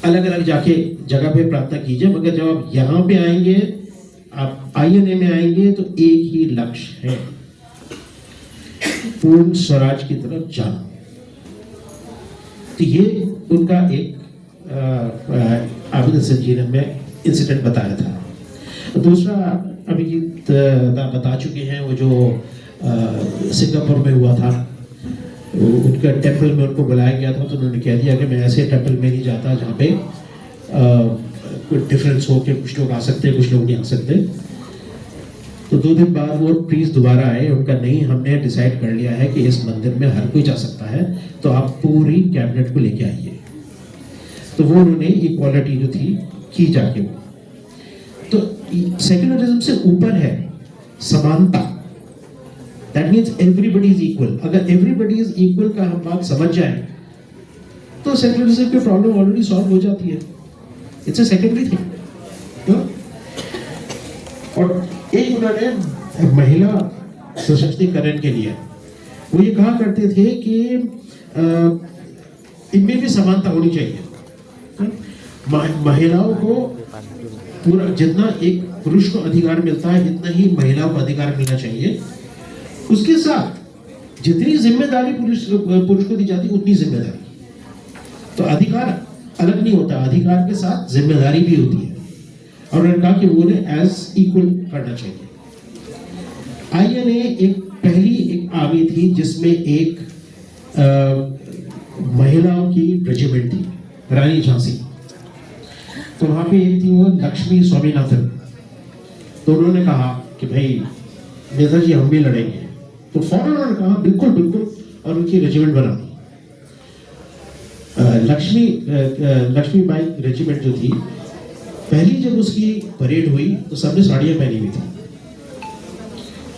अलग अलग जाके जगह पे प्रार्थना कीजिए, मगर जब आप यहाँ पे आएंगे, आप INA में आएंगे तो एक ही लक्ष्य है, पूर्ण स्वराज की तरफ जाना। तो ये उनका एक आबिद हसन जी ने हमें इंसिडेंट बताया था। दूसरा अभिजीत बता चुके हैं वो जो सिंगापुर में हुआ था, उनका टेम्पल में उनको बुलाया गया था, तो उन्होंने कह दिया कि मैं ऐसे टेम्पल में नहीं जाता जहाँ पे कोई डिफरेंस हो कि कुछ लोग आ सकते हैं कुछ लोग नहीं आ सकते। तो 2 दिन बाद वो प्रीस्ट दोबारा आए, उनका नहीं, हमने डिसाइड कर लिया है कि इस मंदिर में हर कोई जा सकता है, तो आप पूरी कैबिनेट को लेके आइए। तो वो उन्होंने इक्वालिटी जो थी की जाके वो, तो सेक्युलरिज्म से ऊपर है समानता। That means everybody is equal. अगर एवरीबडी इज इक्वल का हम बात समझ जाए तो सेक्युलरिज्म की प्रॉब्लम ऑलरेडी सॉल्व हो जाती है। It's a secondary thing. और एक उन्होंने महिला सशक्तिकरण के लिए वो ये कहा करते थे कि इनमें भी समानता होनी चाहिए। महिलाओं को पूरा जितना एक पुरुष को अधिकार मिलता है इतना ही महिलाओं को अधिकार मिलना चाहिए। उसके साथ जितनी जिम्मेदारी पुरुष को दी जाती है उतनी जिम्मेदारी। तो अधिकार अलग नहीं होता, अधिकार के साथ जिम्मेदारी भी होती है। और उन्होंने कहा कि वो उन्हें एज इक्वल करना चाहिए। INA पहली एक आर्मी थी जिसमें एक महिलाओं की रेजिमेंट थी, रानी झांसी। तो वहां पे एक थी वो लक्ष्मी स्वामीनाथन। तो उन्होंने कहा कि भाई नेताजी हम भी लड़ेंगे। तो फौरन उन्होंने कहा बिल्कुल बिल्कुल, और उनकी रेजिमेंट बना दी। लक्ष्मी बाई रेजिमेंट जो थी, पहली जब उसकी परेड हुई तो सबने साड़ियाँ पहनी हुई थी।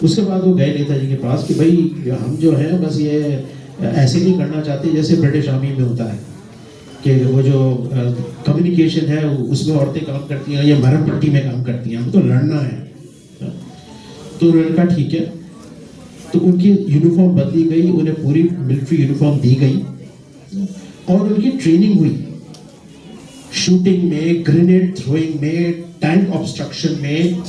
उसके बाद वो गए नेताजी के पास कि भाई हम जो है बस ये ऐसे नहीं करना चाहते जैसे ब्रिटिश आर्मी में होता है कि वो जो कम्युनिकेशन है उसमें औरतें काम करती हैं या मरहम पट्टी में काम करती हैं, हमको तो लड़ना है। तो उन्होंने कहा ठीक है। तो उनकी यूनिफॉर्म बदली गई, उन्हें पूरी मिलिट्री यूनिफॉर्म दी गई और उनकी ट्रेनिंग हुई शूटिंग में, ग्रेनेड थ्रोइंग में, टैंक ऑब्स्ट्रक्शन में,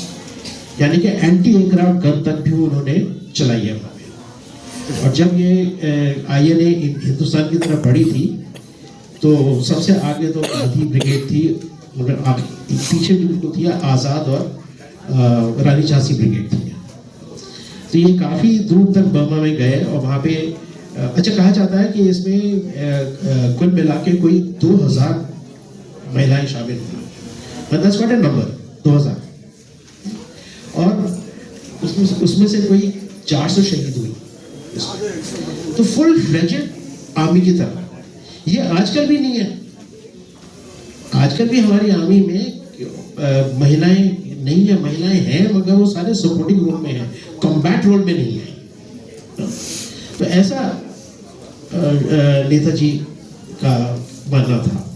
यानी कि एंटी एयरक्राफ्ट गन तक भी उन्होंने चलाई है वहाँ पे। और जब ये INA हिंदुस्तान की तरफ बढ़ी थी तो सबसे आगे तो गांधी ब्रिगेड थी, मगर पीछे बिल्कुल थी आज़ाद और रानी झांसी ब्रिगेड थी। तो ये काफ़ी दूर तक बर्मा में गए और वहाँ पे अच्छा कहा जाता है कि इसमें कुल मिला के कोई 2000 महिलाएं शामिल हुई। That's what a number, 2000। और उसमें से कोई 400 शहीद हुई। तो फुल फ्लेजेड आर्मी की तरह। ये आजकल भी नहीं है। आजकल भी हमारी आर्मी में महिलाएं नहीं है, महिलाएं हैं मगर वो सारे सपोर्टिंग रोल में हैं, कॉम्बैट रोल में नहीं है। तो ऐसा नेताजी का मानना था।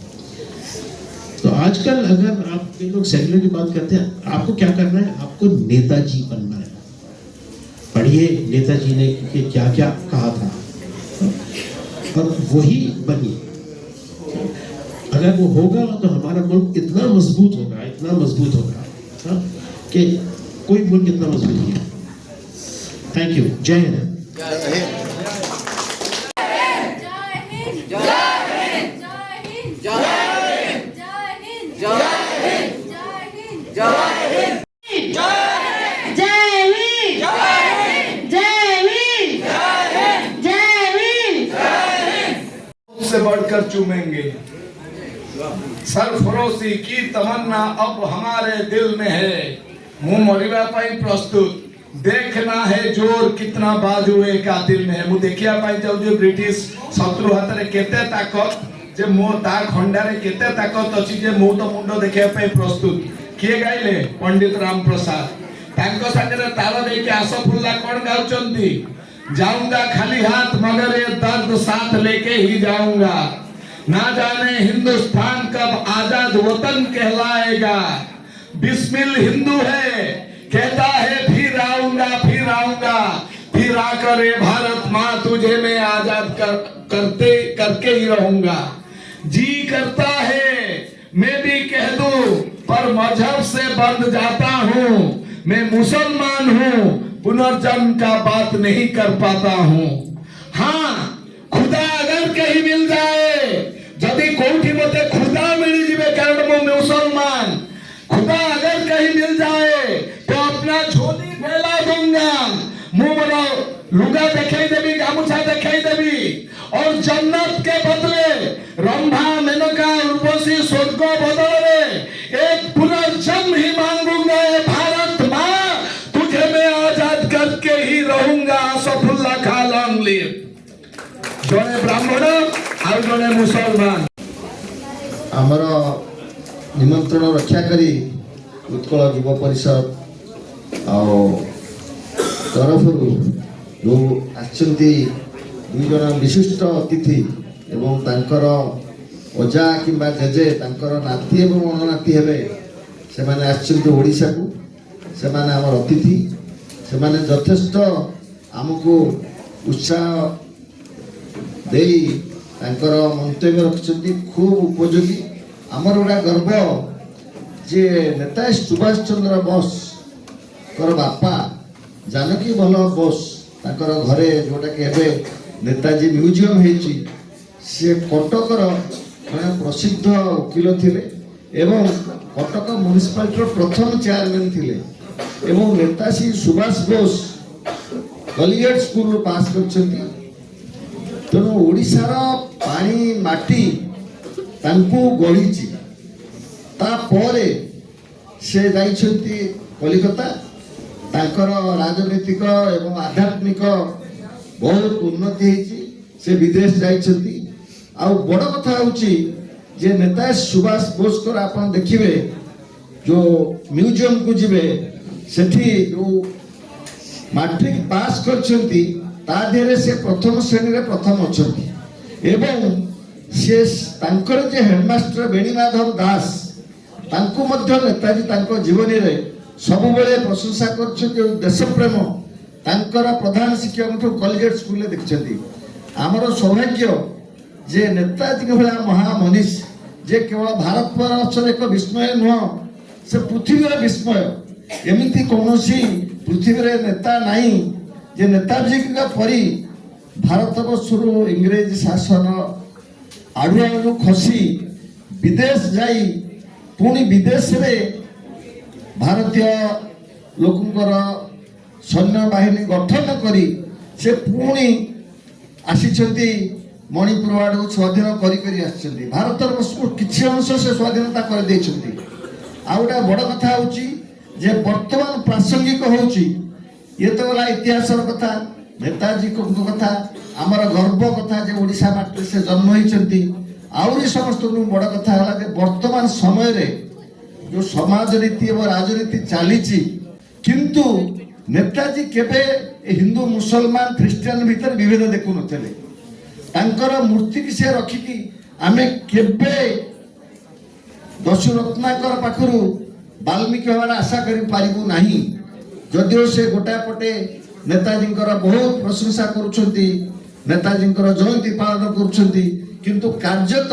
तो आजकल अगर आप कई लोग सेक्युलर की बात करते हैं, आपको क्या करना है? आपको नेताजी बनना है। पढ़िए नेताजी ने क्या क्या कहा था और वही बनिए। अगर वो होगा तो हमारा मुल्क इतना मजबूत होगा, इतना मजबूत होगा कि कोई मुल्क इतना मजबूत नहीं है। Thank you. जय हिंद। से बढ़कर चूमेंगे। सरफरोशी की तमन्ना अब हमारे दिल में है। मुंह मरिबा पाई प्रस्तुत। देखना है जोर कितना बाजू ए कातिल में है। मु देखिया पाई जाऊ जे ब्रिटिश शत्रु हाथ रे केते ताकत जे मो ता खंडा रे केते ताकत अछि जे मु तो मुंडो देखिया पाई प्रस्तुत। किए गाइले पंडित राम प्रसाद। तांको संगे ताल देके आसफुल्ला कोन गाउचंती। जाऊंगा खाली हाथ मगर ये दर्द साथ लेके ही जाऊंगा। ना जाने हिंदुस्तान कब आजाद वतन कहलाएगा। बिस्मिल हिंदू है कहता है फिर आऊंगा फिर आकर ये भारत माँ तुझे मैं आजाद करके ही रहूंगा। जी करता है मैं भी कह दूं पर मजहब से बंध जाता हूँ। मैं मुसलमान हूँ पुनर्जन्म का बात नहीं कर पाता हूँ। हाँ खुदा अगर कहीं मिल जाए जदि कोठी मते खुदा मिल जिवे कारण मो मुसलमान। खुदा अगर कहीं मिल जाए तो अपना झोली फैला दूंगा। मुंह बनो लुगा दिखाई देवी गामुछा दिखाई देवी और जन्नत के बदले रंभा मेनका उर्वशी स्वर्ग बदले एक पुनर्जन्म ही मांगूंगा। भारत माँ तुझे मैं आजाद करके ही रहूंगा। सफुल्ला खा लॉन्ग लिव। जने ब्राह्मण और जने मुसलमान। आमर निमंत्रण रक्षा करी उत्कल युव परिषद तरफ जो आछंती दुई जन विशिष्ट अतिथि एवं तांकर अजा किंबा जेजे तांकर नाती एवं अननाती हेबे से माने आछंती ओडिसा को से माने हमर अतिथि से माने यथेष्ट हमको उत्साह देई तांकर मंतव्य रखछंती खूब उपयोगी। आमर गोटा गर्व जे नेता सुभाष चंद्र बोस कर बापा जानकी वल्लभ बोस तांकर घरे जोटा कि एबे नेताजी म्यूजियम हेची से कटकर प्रसिद्ध वकील थिले एवं कटक म्युनिसिपालिटी प्रथम चेयरमैन थिले एवं नेताजी सुभाष बोस कलिगेट स्कूल पास करछंती। तेणु ओडिशार पानी माटी तांकु गळीची तापरे से जाइछंती कलिकता। तांकर राजनीतिक एवं आध्यात्मिक बहुत उन्नति हेची से विदेश जाइछंती। आ बड़ कथा होची जे नेता सुभाष बोस कर आपण देखिबे जो म्यूजियम को जिबे सेठी जो मैट्रिक पास करछंती ता देरे से प्रथम श्रेणी रे प्रथम अछंती एवं से तांकर जे हेडमास्टर बेणीमाधव दास तांको मध्य नेताजी तांको जीवनी रे सब बेले प्रशंसा करछंती। देश प्रेम तांकर प्रधान शिक्षक कॉलेज स्कूल रे देखछंती। हमर सौभाग्य जे नेताजी के भला महामनीष जे केवल भारत वर्षर एक विस्मय नुह से पृथ्वीर विस्मय। एमिति कौनसी पृथ्वी नेता नहीं जे नेताजी का परी भारत वर्षर इंग्रेज शासन आड़ुआड़ू खसी विदेश जाई पुणी विदेश रे भारतीय लोकंकर सैन्य बाहिनी गठन करी से पुणी आसीचंती मणिपुर आड़ स्वाधीन करी आछंती। भारत वर्ष किछि अंश से स्वाधीनता कर देछंती। आ गोटा बड़ कथा होची जे वर्तमान प्रासंगिक होची ये तो गला इतिहासर कथा नेताजी को कथा आमर गर्व कथा जे ओडिशा माटी से जन्म होइचंती। आउरी समस्त बड़ कथा हला जे वर्तमान समय रे जो समाज रीति और राजनीति चलीची किंतु नेताजी केबे हिंदू मुसलमान ख्रिस्टियन भीतर विभेद देखु नथले। तांकर मूर्ति की से रखिकी आमे केबे दशु रत्नाकर पाखरु वाल्मीकि हमारा आशा करि पारिबु नाही। जदिओ से गोटा पटे नेताजी बहुत प्रशंसा करुछंती नेताजी जयंती पालन करुछंती किंतु कार्यत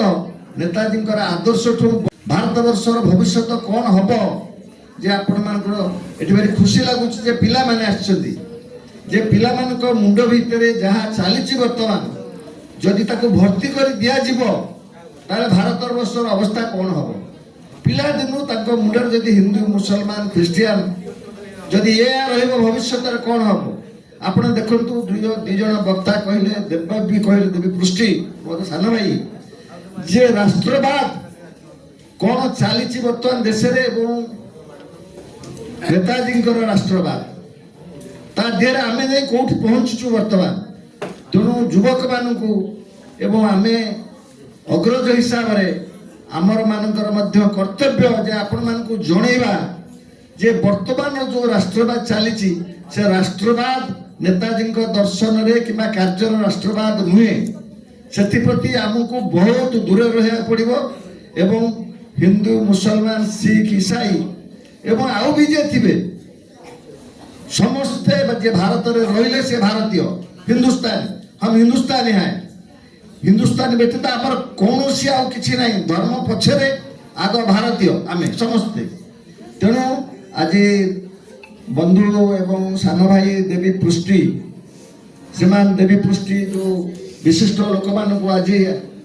नेताजी आदर्श ठू भारत वर्षर भविष्य कौन हम जे आपण मान खुशी लगुच जे पिला माने आछंती जे पिलामानक मुंड भितर जहाँ चली बर्तमान जदि ताको भर्ती कर दिया जीवो ताले भारत वर्षर अवस्था कौन हम पिला दिनू ताको मुंडर जदि हिंदू मुसलमान ख्रिस्टियान जदि ये रहिबो भविष्य कौन हम आपण देखंतु दुई जन वक्ता कहले देवव्य कहले देवी पृष्टि मोर सान भाई जे राष्ट्रवाद कौन चली बर्तमान देश नेताजी राष्ट्रवाद ता देहरे आमे नहीं कोठी पहुंचुचु वर्तमान तेणु युवक मानू एवं आमे अग्रज हिसाब रे आमर मानकर मध्य कर्तव्य जे आपण मानकु जणैबा जे वर्तमान जो राष्ट्रवाद चली से राष्ट्रवाद नेताजी दर्शन रे किंबा कार्य राष्ट्रवाद नुहे से आमको बहुत दूर रहा पड़ो एवं हिंदू मुसलमान सिख ईसाई एवं आउ भी जे थे समस्ते जे भारत में रहिले से भारतीय हिंदुस्तान हम हिंदुस्तानी हैं हिंदुस्तान व्यतीत आमर कौन आउ किसी ना धर्म पछरे आग भारतीय आम समस्ते तेणु आज बंधु एवं सान भाई देवी पृष्टि से देवी पृष्टि जो विशिष्ट लोक मानक आज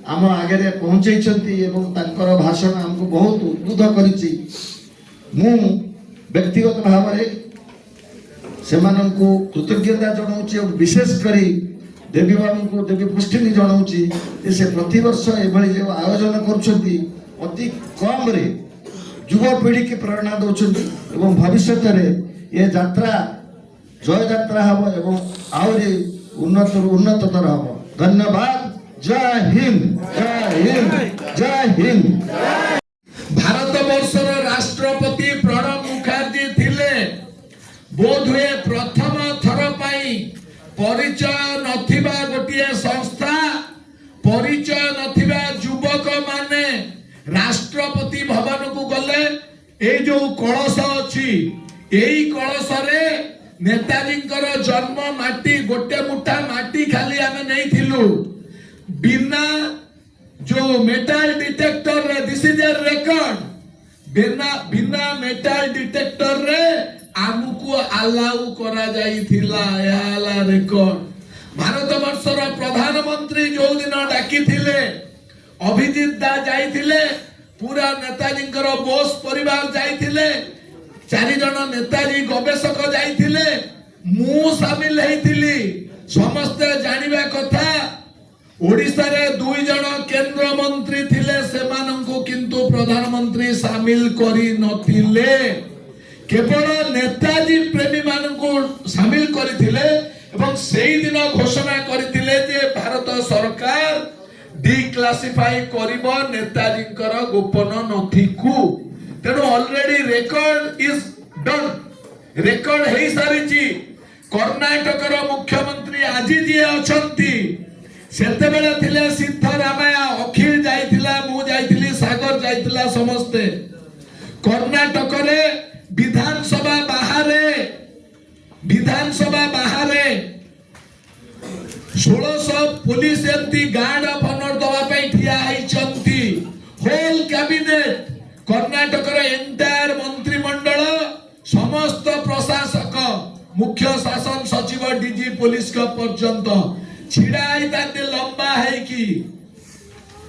आम आगे पहुंचाई भाषण आमको बहुत उद्बुद्ध करिछि मु व्यक्तिगत भाव से कृतज्ञता जनाऊँगी और विशेषकर देवी बाबू को देवी पृष्टि जनाऊँगी से प्रति वर्ष एभली जो आयोजन करुँच अति कम रे युवा पीढ़ी की प्रेरणा दौरान एवं भविष्य ये यात्रा जय यात्रा हम एवं आहरी उन्नततर हम धन्यवाद जय हिंद जय हिंद जय हिंद। भारत वर्षर राष्ट्रपति प्रणब मुखर्जी थिले बोध हुए प्रथम थर पाई परिचय नथिबा गोटिए संस्था परिचय नथिबा युवक माने राष्ट्रपति भवन को गले ए जो कलश अछि एई कलश रे नेताजी जन्म माटी गोटे मुठा माटी खाली आमे नहीं थिलु बिना जो मेटल डिटेक्टर रे दिस इज ए रिकॉर्ड बिना मेटल डिटेक्टर रे आमुको अलाउ करा जाई थिला याला रिकॉर्ड भारत वर्षर प्रधानमंत्री जो दिन डाकी थिले अभिजीत दा जाई थिले पूरा नेताजी बोस परिवार जाई थिले 4 जन नेताजी गवेषक जाई थिले मु शामिल हेतिली समस्ते जानिबा कथा ओडिशा रे 2 जन केंद्र मंत्री थिले सेमानंको किंतु प्रधानमंत्री शामिल करी नथिले केवल नेताजी प्रेमी माननको शामिल करिथिले एवं सेही दिन घोषणा करिथिले जे भारत सरकार डिक्लासिफाई करिबो नेताजींकर गोपन नथिकु तेणु already record is done record हेई सारिची कर्नाटक रो मुख्यमंत्री आज जे अछंती सेते बेले थिले सिद्धरामैया अखिल जाइथिला मु जाइथिली सागर जाइथिला समस्ते कर्नाटक रे विधानसभा बाहरे 1600 पुलिस एमती गार्ड ऑफ ऑनर दवा पे ठिया आइचंती होल कैबिनेट कर्नाटक रे एंटायर मंत्रिमंडल समस्त प्रशासक मुख्य शासन सचिव डीजी पुलिस का पर्यंत छिड़ा आइताते लंबा है कि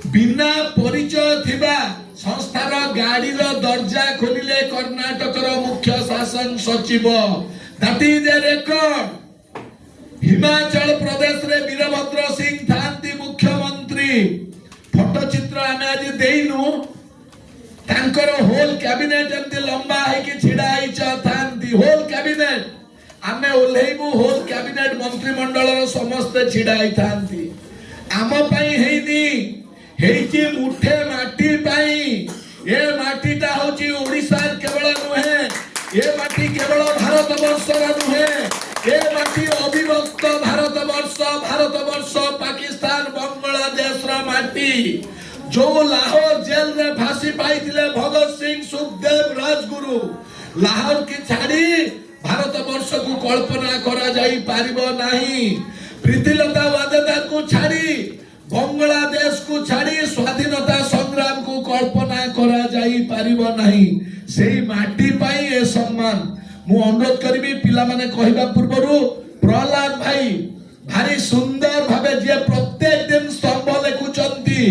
बिना परिचय थिबा संस्थार गाड़ी रो दरजा खोलिले कर्नाटक रो मुख्य शासन सचिव that is a record Himachal Pradesh रे वीरभद्र सिंह थांती मुख्यमंत्री फोटो चित्र आमे आज देइनु तांकर होल कैबिनेट एमती लंबा है कि छिड़ा आइच थांती होल कैबिनेट आमे ओल्हेबु होल कैबिनेट मंत्रिमंडल समस्त छिड़ा आइ थांती आम पई हेइनी हेइची मुठे माटी पाई ए माटीटा होची ओडिसा केवल नुहे ए माटी केवल भारत वर्षर नुहे ए माटी अविभक्त भारत वर्ष पाकिस्तान बांग्लादेश रा माटी जो लाहौर जेल रे फांसी पाइथिले भगत सिंह सुखदेव राजगुरु लाहौर की छाड़ी भारत वर्ष को कल्पना करा जाई पारिबो नाही प्रीतिलता वादेदा को छाड़ी बांग्लादेश को छाड़ी स्वाधीनता संग्राम को कल्पना करा जाई पारिबो नाही सेही माटी पाई ए सम्मान मु अनुरोध करबी पिला माने कहिबा पूर्वरु प्रहलाद खाई भारी सुंदर भावे जे प्रत्येक दिन स्तंभ लेखुचंती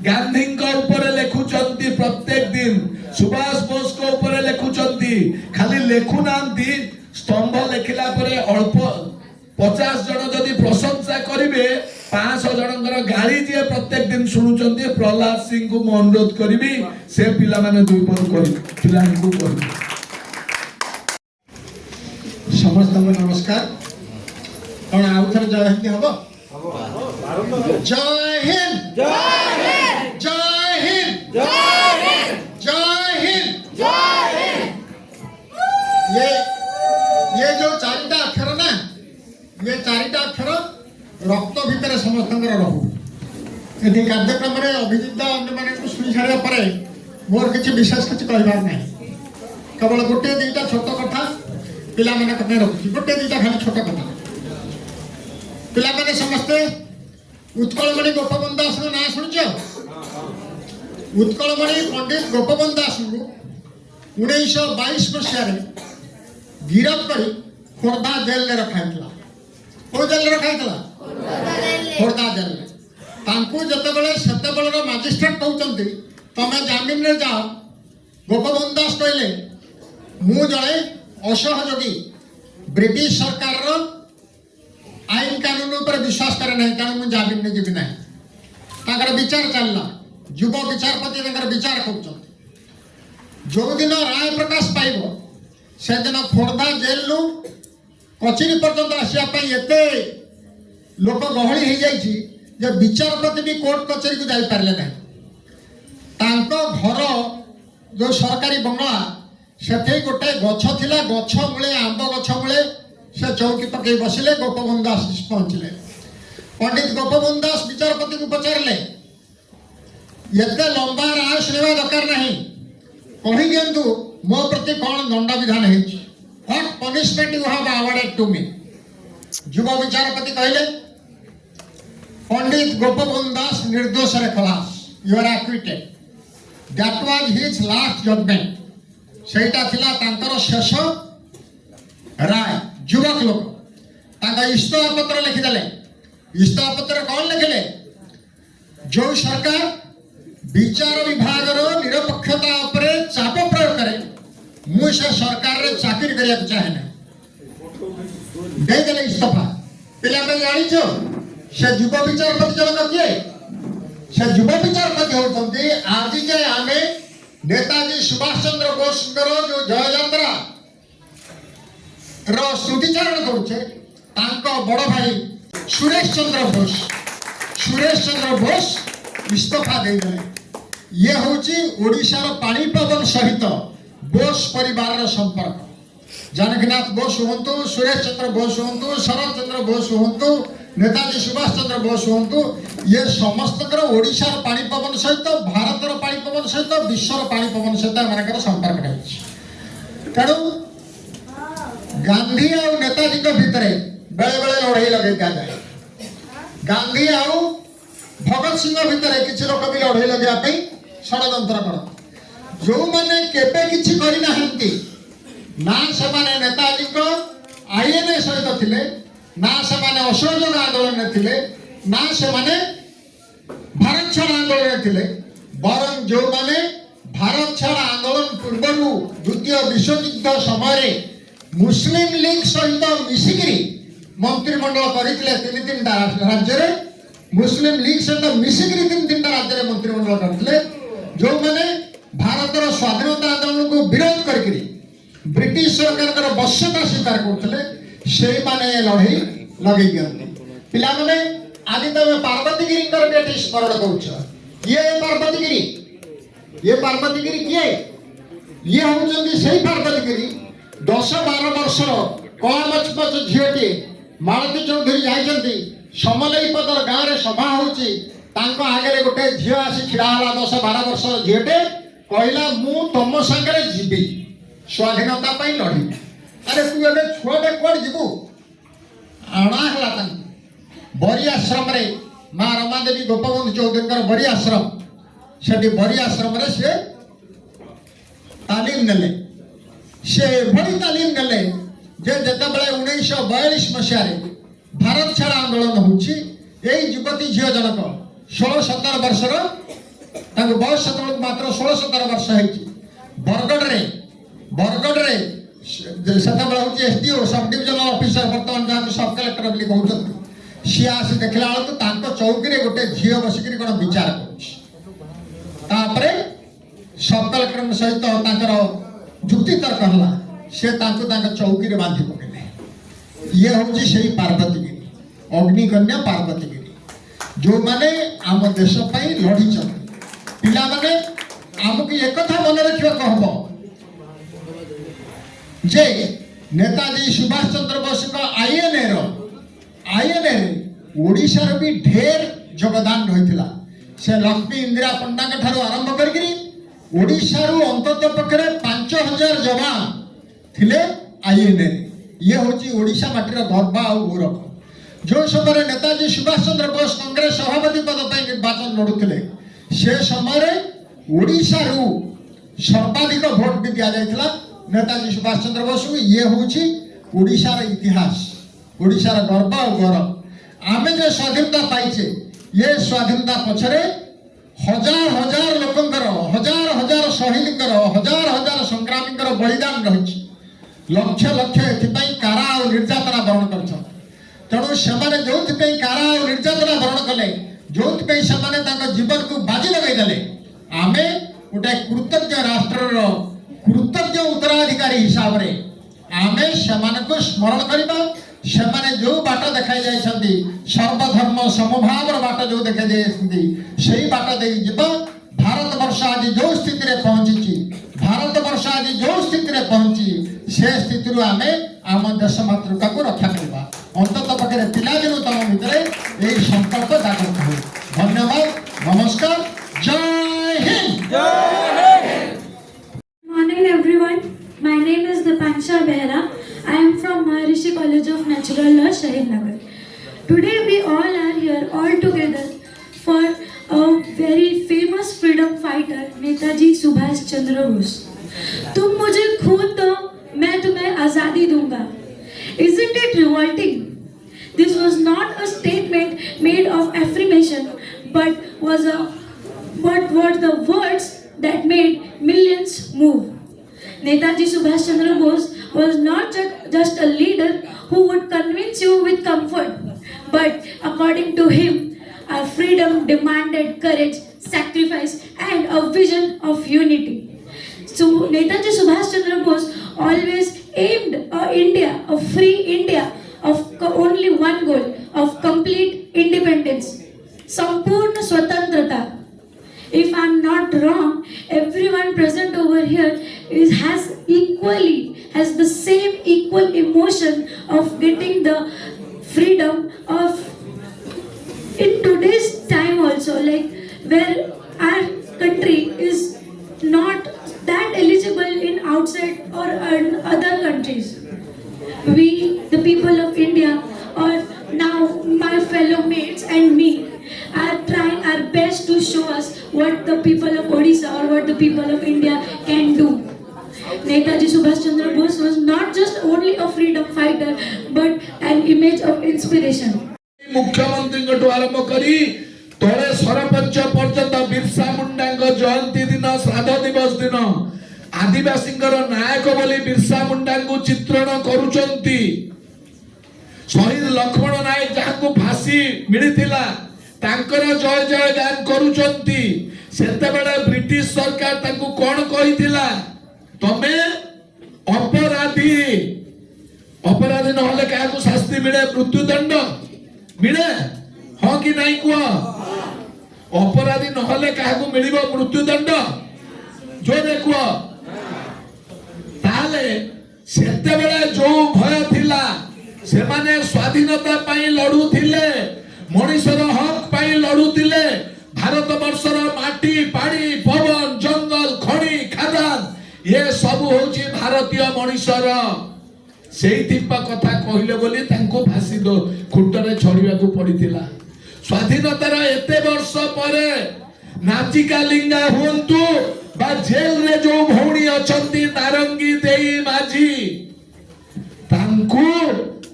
गांधी ऊपर लेखुचंती प्रत्येक दिन सुभाष बोस को ऊपर लेखुचंती खाली लेखु नांती स्तंभ लेखिला परे अल्प 50 जन जदि प्रशंसा करिवे 500 जनकर गाली जे प्रत्येक दिन शुणुचंती प्रहलाद सिंह को मैं अनुरोध करी से पिला माने दुई पद करी पिला समस्त नमस्कार कौन आउ थे जय हिंद हम जय हिंद जय हिंद जय हिंद जय हिंद ये जो चारिटा अक्षर ना ये चारिटा अक्षर रक्त भितर समस्त रहू ये कार्यक्रम में अभिजित अन्य मान शुणी सारा मोर किसी विशेष किसी कहबार ना केवल गोटे दुईटा छोट कथा पिला माने रखुची गोटे दुईटा खाली छोट कथा पिला माने समस्ते उत्कलमणि गोपबंधु दास ना शुणुच उत्कलमणि पंडित गोपबंधु दास को 1922 मसीह गिरफ कर खोर्धा जेल में रखाई को जेल रखाई खोर्धा जेल जिते मजिस्ट्रेट कहते तुम्हें जमीन रे जाओ गोपबंधु दास कहले मु जड़े असहयोगी ब्रिटिश सरकार आईन कानून पर विश्वास करे ना तेणु मुझे जमीन में जीवी ना विचार चलला युव विचारपति विचार कर जो दिन राय प्रकाश पाइब से दिन खोर्धा जेल लु कचेरी पर्यंत आसवाई लोक गहली हो जाए विचारपति भी कोर्ट कचेरी को जापारे ना घर जो सरकारी बंगला से गोटे गछ थिला गछ मूले आंब गछ मूले से चौकी पकई बसिले गोपबंधु दास पहुंचले पंडित गोपबंधु दास विचारपति को पचारे एत लंबा राय शुणा दरकार नहीं कही दिंतु मो प्रति कौन दंड विधान what punishment you have awarded to me युव विचारपति कहले पंडित गोपबंधु दास निर्दोष रे खलास you are acquitted that was his last judgement सेटा थिला तांकर शेष राय युवक लोक तांका इस्तफा पत्र लिखिदेले इस्तफा पत्र कौन लिखिले जो सरकार विचार विभाग निरपक्षता उपरे चाप प्रयोग करे मुझे सरकार रे चाकरी करिया चाहे ना दे देले इस्तफा पिला में जानी छो से युव विचारपति जनक किए से युव विचारपति होतंती आज जे आमे नेताजी सुभाष चंद्र बोस जो जय यात्रा रो स्मृतिचारण करुचे तांको बड़ भाई सुरेश चंद्र बोस इस्तफा दे देले ये होची ओडिशा रो पानी पवन सहित बोस परिवार रो संपर्क जानकीनाथ बोस हुंतु सुरेश चंद्र बोस हुंतु शरद चंद्र बोस हुंतु नेताजी सुभाष चंद्र बोस हुंतु ये समस्त ओडिशा रो पानी पवन सहित भारत रो पानी पवन सहित विश्व रो पानी पवन सहित मानकर संपर्क है तेणु गांधी और नेताजी के भितर बेले बेले लड़ाई लगे जाए गांधी और भगत सिंह भितर किसी लोक भी लड़ाई लगे षड्यंत्र कर जो मैंने केबे किछि करि नाहंती ना से माने नेताजी को आईएनए सहित थिले ना से माने असहयोग आंदोलन में थिले ना से माने भारत छाड़ आंदोलन में थिले बरं जो माने भारत छाड़ आंदोलन पूर्व द्वितीय विश्वयुद्ध समय मुस्लिम लीग सहित मिसिकी मंत्रिमंडल करते 3-3टा राज्य मुस्लिम लीग सहित मिसिकी 3-3टा राज्य मंत्रिमंडल करते जो मैंने भारत स्वाधीनता आंदोलन को विरोध करके ब्रिटिश सरकार बश्यता स्वीकार करते से माने लड़ाई लगे दिखते पिला माने आज तुम पार्वतीगिरी स्मरण कर ये पार्वतीगिरी किए ये हूँ से पार्वतीगिरी 10-12 वर्ष कमचपच झीटी मालती चौधरी जाती समलईपदर गाँव में सभा होगी आगे गोटे झील आसी ढड़ा 10-12 वर्ष झीटे कहला मु तुम सागर जीवी स्वाधीनता लड़ी अरे तू ए छुआटे कौन जीवु अणाला बरी आश्रम रे माँ रमादेवी गोपबंधु चौधरी बरी आश्रम से बरी आश्रम से तालीम नेले से भली तालीम नेले जे जते 1942 मसीह भारत छाड़ आंदोलन होची एई युवती झियो जनक 16-17 वर्षर ताको बयस सेतबेलक मात्र 16-17 वर्ष हेची बरगढ़ रे सेतबेल होची एसडीओ सब डिविजनल ऑफिसर वर्तमान जहाँ सब कलेक्टर बोली कहउछथि सी आसी देखला बेलକୁ ताको चौकी रे गोटे झियो बसिकरी कोन विचार करूछि तापरे सब कलेक्टर सहित ताकर जुक्ति तर्क हला से ताको ताको चौकी रे बांधी पकेले ये होची सेही पार्वतीगिरी अग्निकन्या पार्वतीगिरी जो माने आम देश पई लड़ी चल पिला माने आमको एक कथा मन रखिया कहबो जे नेताजी सुभाष चंद्र बोस का आईएनए ओडिशा रो भी ढेर योगदान रहितला से लक्ष्मी इंदिरा पंडा के ठारो आरंभ करगिरी ओडिशा रो अंतत पकरे 5000 जवान थिले आईएनए ये होची ओडिशा माटीर गर्व आ गौरव जो समय नेताजी सुभाष चंद्र बोस कांग्रेस सभापति पद पर निर्वाचन लड़ुले से समय ओडिशा रू सर्वाधिक भोट भी दिया जायतिला नेताजी सुभाष चंद्र बोस को ये होची ओडिशा रा इतिहास ओडिशा रा गर्व और गौरव आमे जे स्वाधीनता पाइछे ये स्वाधीनता पछरे हजार हजार लोकंकर हजार हजार शहीदकर हजार हजार संग्रामीकर बलिदान रहिछि लक्ष लक्ष एथिपई कारा और निर्यातना बरण करछन तेणु से जो कारा और निर्यातना बरण कले जो से जीवन को बाजी लगे देले आमे गोटे कृतज्ञ राष्ट्र कृतज्ञ उत्तराधिकारी हिसाब रे आमे को स्मरण करबा सेमाने जो बाट देखाई जाइछंती सर्वधर्म समभाव बाट जो देखाई जाइछंती सेही बाट दे जिबा भारत वर्ष आज जो स्थिति रे पहुंची भारत वर्ष आज जो स्थिति रे पहुंची से स्थिति रो आमे आम देश मातृका को रक्षा करबा अंतत पक्षे पिलादिन तम भितरे यही संकल्प जागृत हो धन्यवाद नमस्कार जय Hind Morning everyone, my name is Dipansha Behra. I am from Maharishi College of Natural Law, Shahid Nagar. Today we all are here all together for a very famous freedom fighter Netaji Subhash Chandra Bose. तुम मुझे खून दो, मैं तुम्हें आजादी दूंगा. Isn't it revolting? This was not a statement made of affirmation, but were the words that made millions move. Netaji Subhash Chandra Bose was not just a leader who would convince you with comfort, but according to him, our freedom demanded courage, sacrifice, and a vision of unity. So Netaji Subhash Chandra Bose always aimed India, a free India, of only one goal, of complete independence, Sampurna Swatantrata. If I'm not wrong, everyone present over here has the same equal emotion of getting the freedom of in today's time also, like where our country is not that eligible in outside or in other countries. We, the people of India, or now my fellow mates and me, are trying our best to show us what the people of Odisha or what the people of India can do. Netaji Subhash Chandra Bose was not just only a freedom fighter, but an image of inspiration. मुख्यमंत्री को आरंभ करी तोरे सरपंच पर्यंत बिरसा मुंडा जयंती दिन श्राद्ध दिवस दिन आदिवासी नायक बोली बिरसा मुंडा को चित्रण करुचंती शहीद लक्ष्मण नायक जहाँ को फांसी मिलिथिला तांकर जय जय गान करुचंती सेतेबेले ब्रिटिश सरकार तांको कोन कहिथिला तमे अपराधी अपराधी न होले काको शास्ति मिले मृत्युदंड मिले हां कि नहीं कुआ अपराधी न होले काको मिलिबो मृत्युदंड जो देखुआ ताले सेतेबेले जो भय थिला से माने स्वाधीनता पाई लड़ुथिले मनुष्यर हक पाई लड़ुथिले भारत वर्षर माटी पानी पवन जंगल खड़ी खादान ये सब होची भारतीय मनुष्यर सेइथिपा कथा कहिले बोली तांको फांसी दो खुंटरे छड़ियाकू पड़िथिला स्वाधीनतार एते वर्ष परे नाचिका लिंगा हुंतु बा जेल रे जो भौणी अछंती नारंगी देई माझी तांको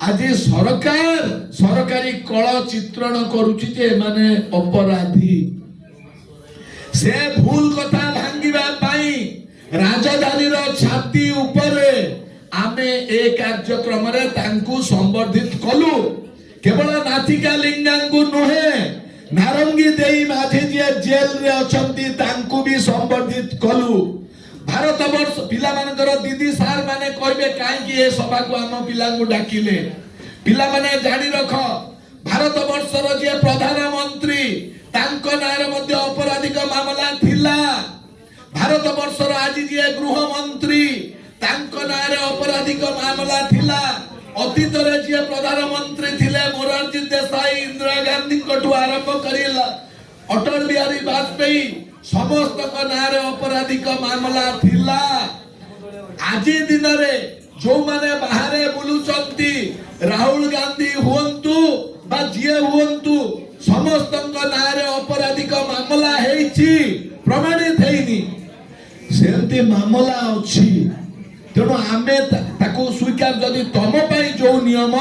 आज सरकार सरकारी कल चित्रण करुची जे माने अपराधी से भूल कथा भांगिबा पाई राजधानी रो छाती उपरे आमे ए कार्यक्रम रे तांकु संबर्धित कलु केवल नाथिका लिंगांकु नोहे नारंगी देई माझे जे जेल रे अछंती तांकु भी संबर्धित कलु भारत वर्ष पिला मानकर दीदी सार माने कहबे काहे कि ए सभा को हम पिला को डाकिले पिला माने जानि रख भारत वर्ष रो जे प्रधानमंत्री तांको नारे मध्य अपराधिक मामला थिला भारत वर्ष रो आज जे गृह मंत्री तांको नारे अपराधिक मामला थिला अतीत रे जे प्रधानमंत्री थिले मोरारजी देसाई इंदिरा गांधी कोठु आरंभ करिला अटल बिहारी वाजपेयी समस्त नारे अपराधिक मामला थिला आज दिन रे जो माने बाहरे बुलुचंती राहुल गांधी हुंतु बा जिए हुंतु समस्त नारे अपराधिक मामला हेछि प्रमाणित हेइनी सेंती मामला अछि तेणु आमे ताको स्वीकार जदि तम पई जो नियम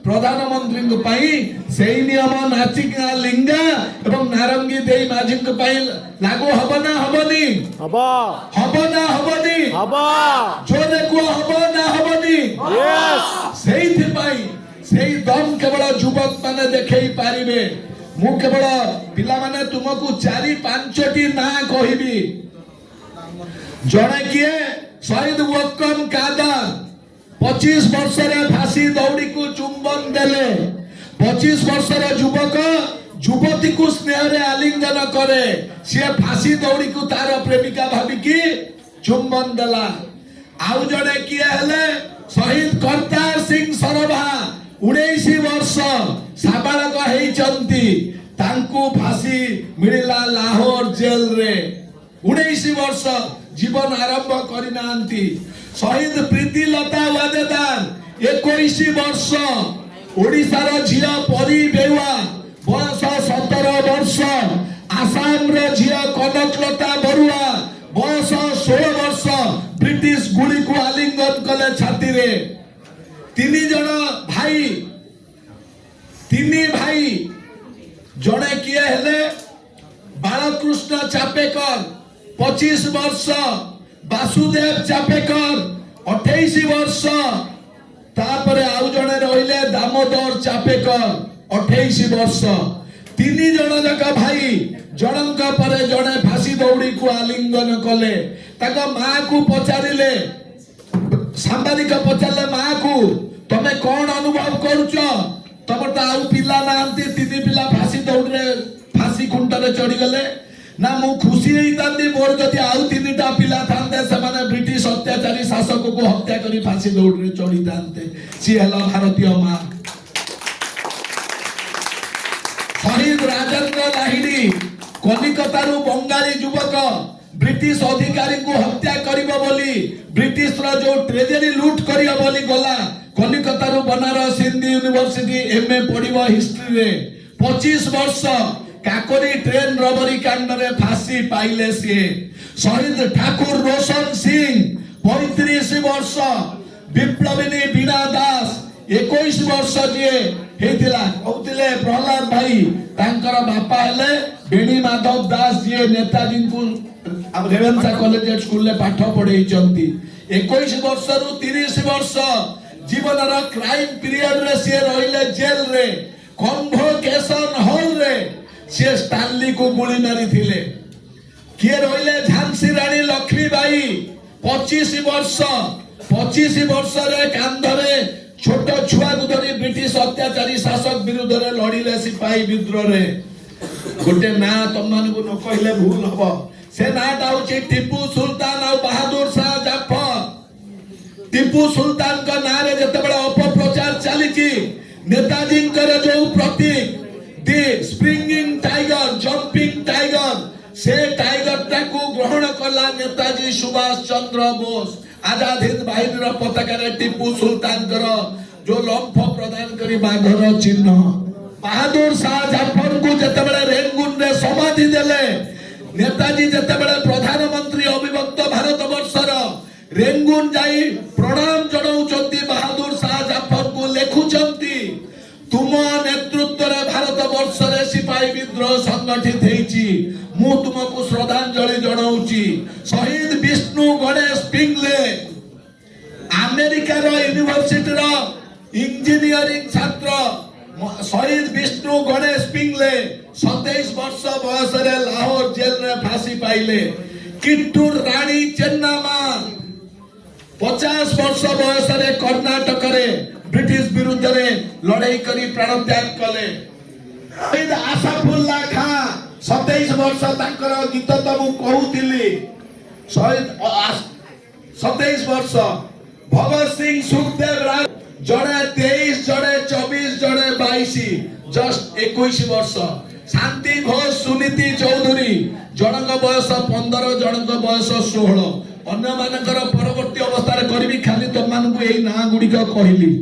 प्रधानमंत्री को पाई सेही नियम नाचिका लिंगा एवं नारंगी देई माझी को पाई लागू हबो ना हबनी हबो ना हबनी जोरे को हबो ना हबनी सेही पाई सेही दम केवल युवक माने देखै पारिबे मु केवल पिला माने तुमको 4-5टी ना कहिबी जणे किए शहीद वक्कम कादर 25 वर्ष रे फांसी दौड़ी को चुंबन देले 25 वर्ष रे युवक युवती को स्नेह रे आलिंगन करे से फांसी दौड़ी को तार प्रेमिका भाबी की चुंबन देला आउ जड़े किए हेले शहीद करतार सिंह सरभा 19 वर्ष साबालक हेइचंती तांकू फांसी मिलिला लाहौर जेल रे 19 वर्ष जीवन आरंभ करिनांती शहीद प्रीति लता वादेदार 21 वर्ष ओडिशार झिया परी बेवा बयस 17 वर्ष आसाम रे झिया कनकलता बरुआ बयस 16 वर्ष ब्रिटिश गुली को आलिंगन कले छाती रे तीन भाई जड़े किए हेले बालकृष्ण चापेकर 25 वर्ष वासुदेव चापेकर 28 वर्ष तापरे आउ जने रहिले दामोदर चापेकर 28 वर्ष तीन जण जका भाई जणक परे जणे फांसी दौड़ी को आलिंगन कले ताका मां को पचारिले सांबादिक पचारले मां को तमे कोन अनुभव करूछ तमर त आउ पिला नांती तीन पिला फांसी दौड़रे फांसी खुंटरे चढ़ी गले ना मु खुशी हेइतांती मोर जति आउ तीनटा पिला थांते से माने ब्रिटिश अत्याचारी शासक को हत्या करी फांसी दौड़रे चढ़ी थांते सी हला भारतीय मां शहीद राजेंद्र लाहिड़ी कलिकतारू बंगाली युवक ब्रिटिश अधिकारी को हत्या करिबो बोली ब्रिटिश रो जो ट्रेजरी लूट करियो बोली गला कलिकतारू बनारस हिंदी यूनिवर्सिटी एमए पढ़िबो हिस्ट्री रे 25 वर्ष काकोरी ट्रेन रबरी कांड रे फांसी पाइले से शहीद ठाकुर रोशन सिंह 35 वर्ष विप्लविनी बीणा दास 21 वर्ष जे हेतिला कहतिले प्रहलाद भाई तांकर बापा हेले बेणी माधव दास जे नेताजी को रेवेन्सा कॉलेज स्कूल ले पाठ पढ़ाई 21 वर्ष रु 30 वर्ष जीवन रा क्राइम पीरियड रे से रहिले जेल रे कन्वोकेशन हॉल रे से स्टानली को गोली मारी थिले किए रहिले झांसी रानी लक्ष्मीबाई 25 वर्ष रे कांधरे छोट छुआ को धरी ब्रिटिश अत्याचारी शासक विरुद्ध रे लड़िले सिपाही विद्रोह रे गोटे ना तमन को न कहले भूल हबो से नाटा होची टीपू सुल्तान और बहादुर शाह जाफर टीपू सुल्तान का नारे जते बड़ा अपप्रचार चलीची नेताजी करे जो प्रतीक दी स्प्रिंगिंग टाइगर जंपिंग टाइगर से टाइगर टाकू ग्रहण कला नेताजी सुभाष चंद्र बोस आजाद हिंद बाहिनी पताका रे टीपू सुल्तान करो जो लंफ प्रदान करी बाघर चिन्ह बहादुर शाह जाफर को जते बड़ा रेंगुन रे समाधि देले नेताजी जते बड़ा प्रधानमंत्री अविभक्त भारत वर्षर रेंगुन जाई प्रणाम जणाउचंती बहादुर शाह जाफर को लेखुचंती सिपाही विद्रोह संगठित हेची मु तुमको श्रद्धांजलि जणाउची शहीद विष्णु गणेश पिंगले अमेरिका रो यूनिवर्सिटी रो इंजीनियरिंग छात्र शहीद विष्णु गणेश पिंगले 27 वर्ष बयस रे लाहौर जेल रे फांसी पाइले किट्टूर रानी चेन्नामा 50 वर्ष बयस रे कर्नाटक रे ब्रिटिश विरुद्ध रे लड़ाई करी प्राण त्याग कले शहीद आसाफुल्ला खां 27 वर्ष तांकर गीत तो मु कहूतिली शहीद 27 वर्ष भगत सिंह सुखदेव राय जड़े 23 जड़े 24 जड़े 22 जस्ट 21 वर्ष शांति घोष सुनीति चौधरी जनक बयस 15 जनक बयस 16 अन्य मानकर परवर्ती अवस्था करी खाली तुम मानक यही ना गुड़िक कहली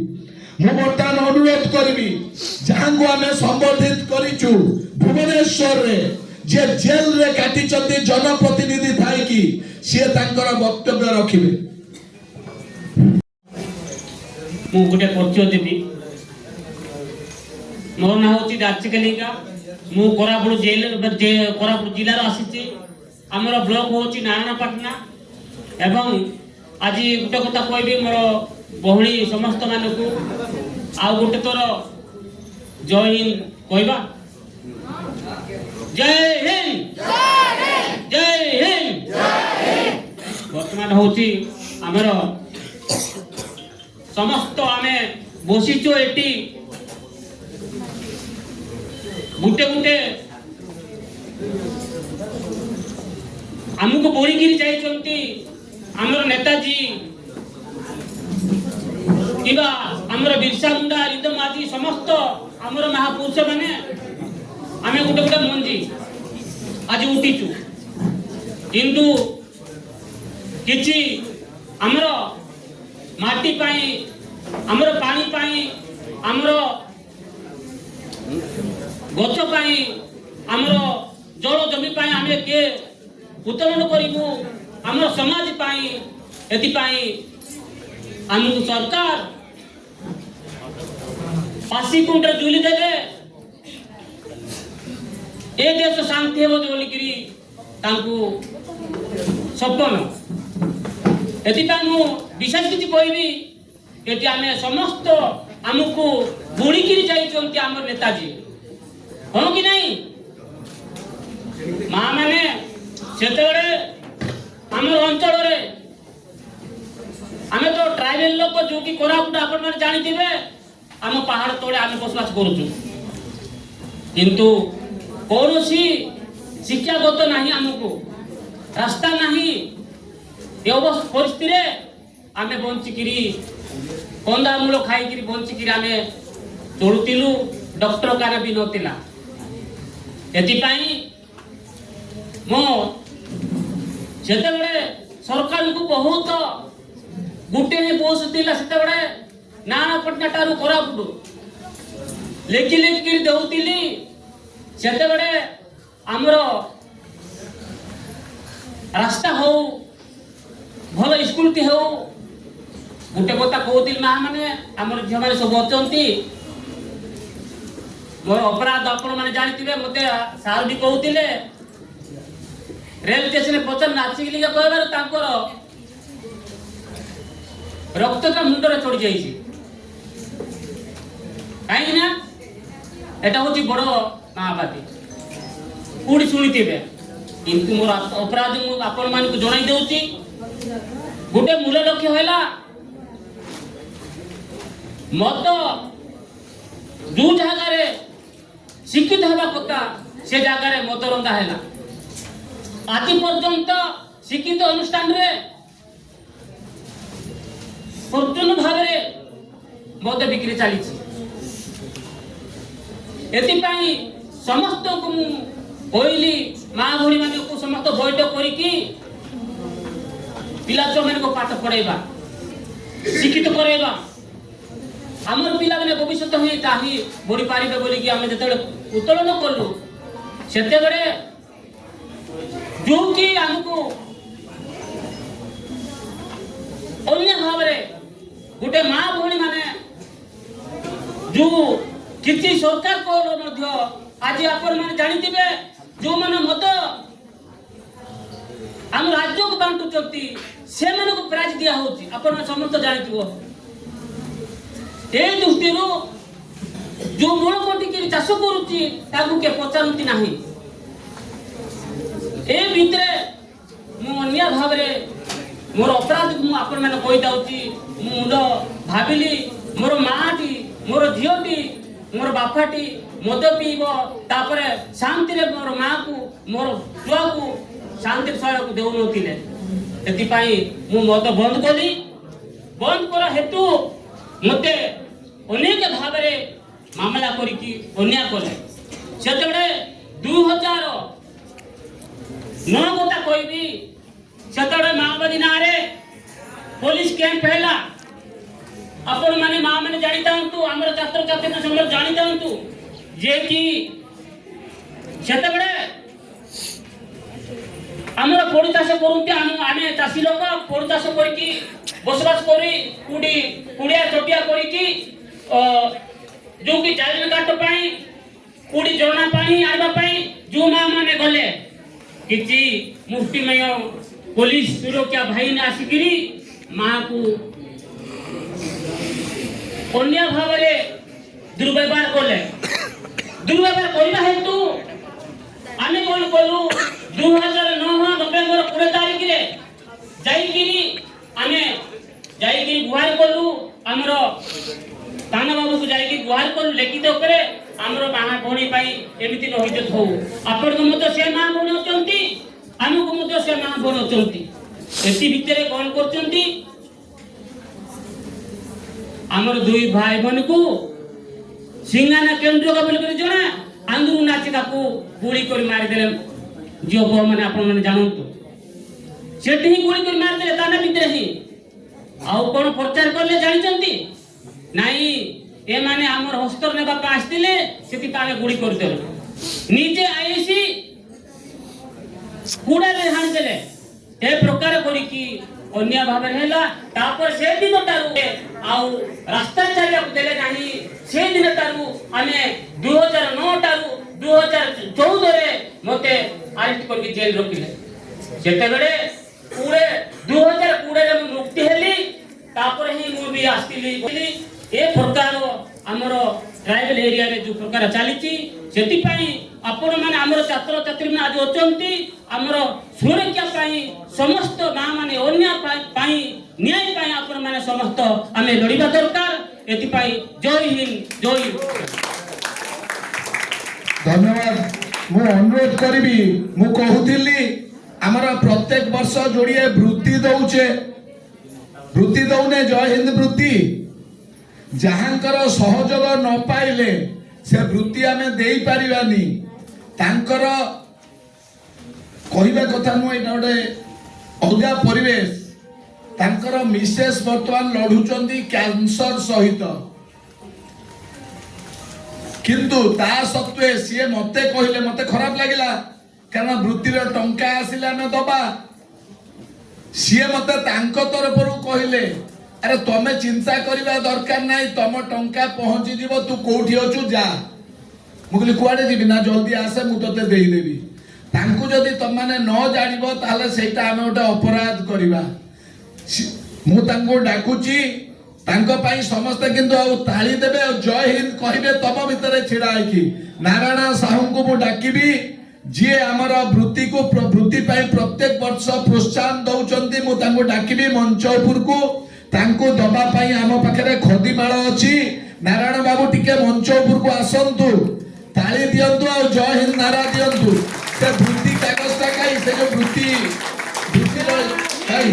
मु बर्तमान अनुरोध करी जहां को आम संबर्धित करिचु भुवनेश्वर रे जे जेल रे काटी जनप्रतिनिधि थाई कि सी तांकर वक्तव्य रखिबे मु गोटे परिचय देवी मोर ना होची दाचिकलिका मु कोरापुर जेल कोरापुर जिल्ला रो आसीची हमर ब्लॉक होची नारायणपाटना एवं आज गोटे कथा कहबी मोर बहुली समस्त मानकू आ गोटे तोर जय हिंद कहबा जय हिंद जय हिंद वर्तमान होची हमर समस्त आमे बसिचो एटी गुटे गुटे हमको बोरी गिरी जाइछंती हमर नेताजी किबा हमर बिरसा मुंडा रिदम आदि समस्त हमर महापुरुष माने आमे गुटे गुटे मंजी आज उठीचु किंतु किछि हमर माटी पाई हमर पानी पाई हमर गछ पाई हमर जल जमी पाई आमे के उत्तोलन करिबु हमर समाज पाई एति पाई हमको सरकार फांसी कुंडर जुली देले ए देश शांति हो बोली करी तांको सपन एति तानु विशेष किछि कहबी एति आमे समस्त हमको बुड़ी किरी जाइछंती हमर नेताजी हो कि नहीं मां माने सेतेबेले हमर अंचल रे आमे तो ट्राइबल लोक जो कि कोरापुट आपण माने जानि दिबे हम पहाड़ तोड़े आमे बसवास करूछु किंतु कोनोसी शिक्षागत नाही हमको रास्ता नाही ए परिस्थिति रे आमे बंची किरी कंदामूल खाई किरी बंची किरी आमे चलुतिलु डॉक्टर कार भी नतिला एति पाई मो सेतेबेले सरकार को बहुत गुटे ही बोस दिला सेतेबेले नानापटना टारू कोरापुट लेखि लेखि किरी देउतिली सेतेबेले हमर रास्ता हो भल स्कूल टी हो गोटे कथा कहती माँ मैंने आमर झील मैंने सब अच्छी मोर अपराध आपण मैंने जानी मत सार भी कहते रेल स्टेशन पचार नाचिक कहबार रक्तटा मुंडरे चढ़ी जाइए कहीं एटा हूँ बड़ महापाती कौटी शुणी किंतु मोर अपराध आपण मान जन दूसरी गोटे मूल लक्ष्य है मत जो जगार शिक्षित हवा कथा से जगार मत रंगा है आज पर्यंत शिक्षित अनुष्ठान रे पूर्ण भाव मत बिक्री चली एपाई समस्त को कहली माँ भणी मान को समस्त बैठक करी पिला छुआ मान पाठ पढ़ेगा शिक्षित करवा आमर पिला मैंने भविष्य ही ताही बढ़ी पारे बोलिकी आम जो उत्तोलन कलु से जो कि आमको अन्य भाव गोटे माँ भणी माने जो किसी सरकार को आज आपण माने जानिथिबे जो मन मत आम राज्य को बांटुचंती से मन को प्राइज दिया होची आपण समस्त जानिथिबो ए दृष्टि जो मूल कोटी के चाष करूची ताकू के पचारती नाही ए भितरे मु अन्य भाव रे मोर अपराध को आपण माने कहि दाउची मुंड भाबिली मोर माटी मोर झियोटी मोर बापाटी मद पीब तापरे शांति रे मोर माँ को मोर छुआ को शांति शय को देउ नथिले एति पई मु मद बंद कली बंद कर हेतु मते अनेक भाव रे मामला करी की अन्याय कले सेतबे 2009 कथा कहबी सेतबे माओवादी नारे पुलिस कैंप हैला आपण माने मां माने जानि तांतु हमर छात्र छात्री समस्त जानि तांतु जे कि सेतबे हमर पोड़ी चाष करूंते आमे चाषी लोक पोड़ी चाष करी बसबास करी कुडी कुडिया चटिया करी जो कि चाइल्ड काट पाई कुडी जोना पानी आइबा पाई जो मां माने गले किछि मुफ्तीमय पुलिस सुरक्षा भाई ने आसिकिरी मां को अन्य भाव रे दुर्व्यवहार कले दुर्व्यवहार करबा हेतु आमे कोन करू 2009 नवेम्बर 20 तारिख रे जाईकिरी आमे जाईकिरी गुहार करू हमरो ताना बाबू को जाईकी गुहार करू लिखित करे हमरो मां भणी पाई एमिति न होइतो थौ आपण को मत से मां भणी होचंती हमको मत से मां भणी होचंती एति भितरे कोन करचंती हमर दुई भाई बहन को सिंगाना केंद्र का बोल जणा आंदुरु नाचिका को गुली कर मार देले जो बो माने आपण माने जानंतु सेठी ही गुली कर मार देले ताना भितरे ही आउ कोन प्रचार करले जानिचंती नाही ए माने हमर हस्तर नेबा का आस्तिले सेति पाने गुली कर देले नीचे आईसी कुडा ले हान देले ए प्रकार करी की अन्य भाव हेला तापर से दिन तारु आउ रास्ता चलिया देले नाही से दिन तारु आमे 2009 तारु 2014 रे मते अरेस्ट करके जेल रखिले सेते बेले पूरे 2020 रे मुक्ति हेली तापर ही मु भी आस्तिली ए प्रकार हमर ट्राइबल एरिया रे जो प्रकार चलीची सेति पई आपण माने हमर छात्र छात्री में आज अचंती हमर सुरक्षा पई समस्त मां माने अन्य पई न्याय पई आपण माने समस्त हमें लड़िबा दरकार एति पई जय हिंद जय धन्यवाद मु अनुरोध करिबी मु कहूतिली हमर प्रत्येक वर्ष जोड़िए वृत्ति दौने जय हिंद वृत्ति जहांकर सहयोग न पाइले से वृत्ति आमे देई परिबानी तांकर कहबा कथा नु एटा ओडे अलगा परिवेश तांकर मिसेस वर्तमान लढुचंदी कैंसर सहित किंतु ता सत्वे सीए मते कहले मते खराब लागिला कारण वृत्तिर टंका आसिला न दबा सीए मते तांको तरफरु कहले अरे तमे चिंता करिबा दरकार नाही तम टंका पहुंची जीवो तू कोठी अछु जा मुगली कुआडे जीबी ना जल्दी आसे मु तते देई देबी तांको जदी तम माने न जानिबो ताले सेटा हमें ओटा अपराध करिबा मु तांको डाकुची तांको पाई समस्त किंतु आ ताली देबे जय हिंद कहिबे तम भितरे छिडा आइकी नारायण साहू को मु डाकिबी जे हमर वृत्ति को वृत्ति पाई प्रत्येक वर्ष प्रोत्साहन दउचंती मु तांको डाकिबी मंच उपर को तांको दबा पाई आम पाखरे खदी माळ अछि नारायण बाबू टिके मंच उपर को आसंतु ताली दियंतु आ जय हिंद नारा दियंतु से वृत्ति कागजटा काई से जो वृत्ति काई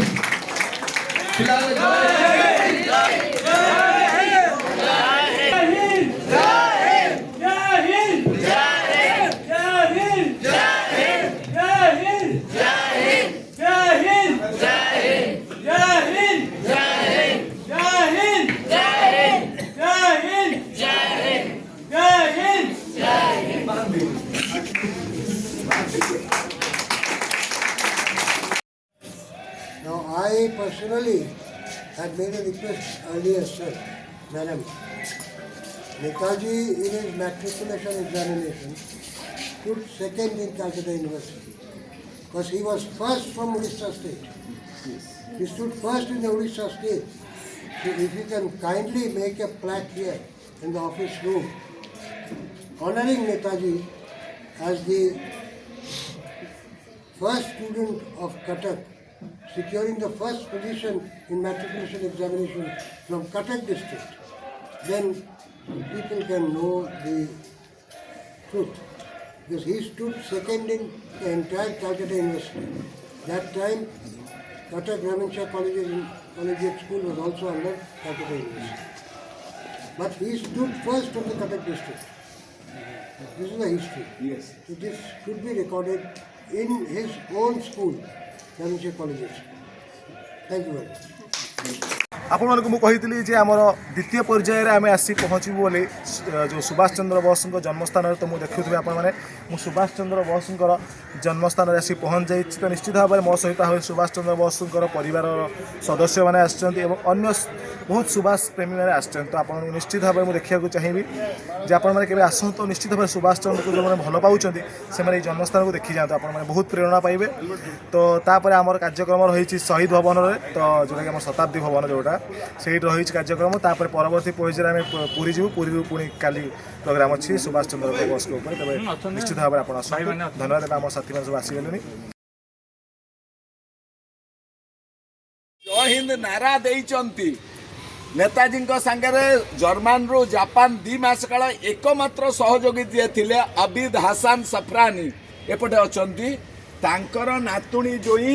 पिला Now, I personally had made a request earlier, sir, madam, Netaji, in his matriculation examination, stood second in Calcutta University because he was first from Odisha state. He stood first in the Odisha state. So if you can kindly make a plaque here in the office room honoring Netaji as the first student of Cuttack, securing the first position in matriculation examination from Cuttack district, then people can know the truth. Because he stood second in the entire Calcutta University. That time, Cuttack Raminshah Collegiate School was also under Calcutta University. But he stood first of the Cuttack district. This is the history. Yes. So this should be recorded in his own school, Raminshah Collegiate School. Thank you very much. आपण मानक मुझे जे आमर द्वितीय पर्यायर आम आसी पहुँचू बोली जो सुभाष चंद्र बोस जन्मस्थान तो मुझे देखुए आपने सुभाष चंद्र बोस जन्मस्थान आसी पहुँच जाइए तो निश्चित भाव में मो सहित भाव सुभाष चंद्र बोस परिवार सदस्य मैंने अन्य बहुत सुभाष प्रेमी मैंने आसते तो आप निश्चित भाव में देखा चाहिए जे आपने आसत तो निश्चित भाव सुभाष चंद्र को जो मैंने भल पाँच से जन्मस्थान को देखी जाते आप बहुत प्रेरणा पाइबे तो तापर आम कार्यक्रम रही शहीद भवन में तो जोटा कि शताब्दी भवन जोटा से रही कार्यक्रम तापर परवर्ती पर्यायर आम पुरी जीव पुरी पुणी काली प्रोग्राम अच्छी सुभाष चंद्र बोस के ऊपर तब निश्चित भाव में आप धन्यवाद आम साथी मैंने सब आसीगले जय हिंद नारा देइचंती नेताजी सांगरे जर्मान रु जापान 2 मास काल एकमात्र सहयोगी जे थिले अबिद हसन सफरानी एपटे अछंती तांकर नातुणी जोई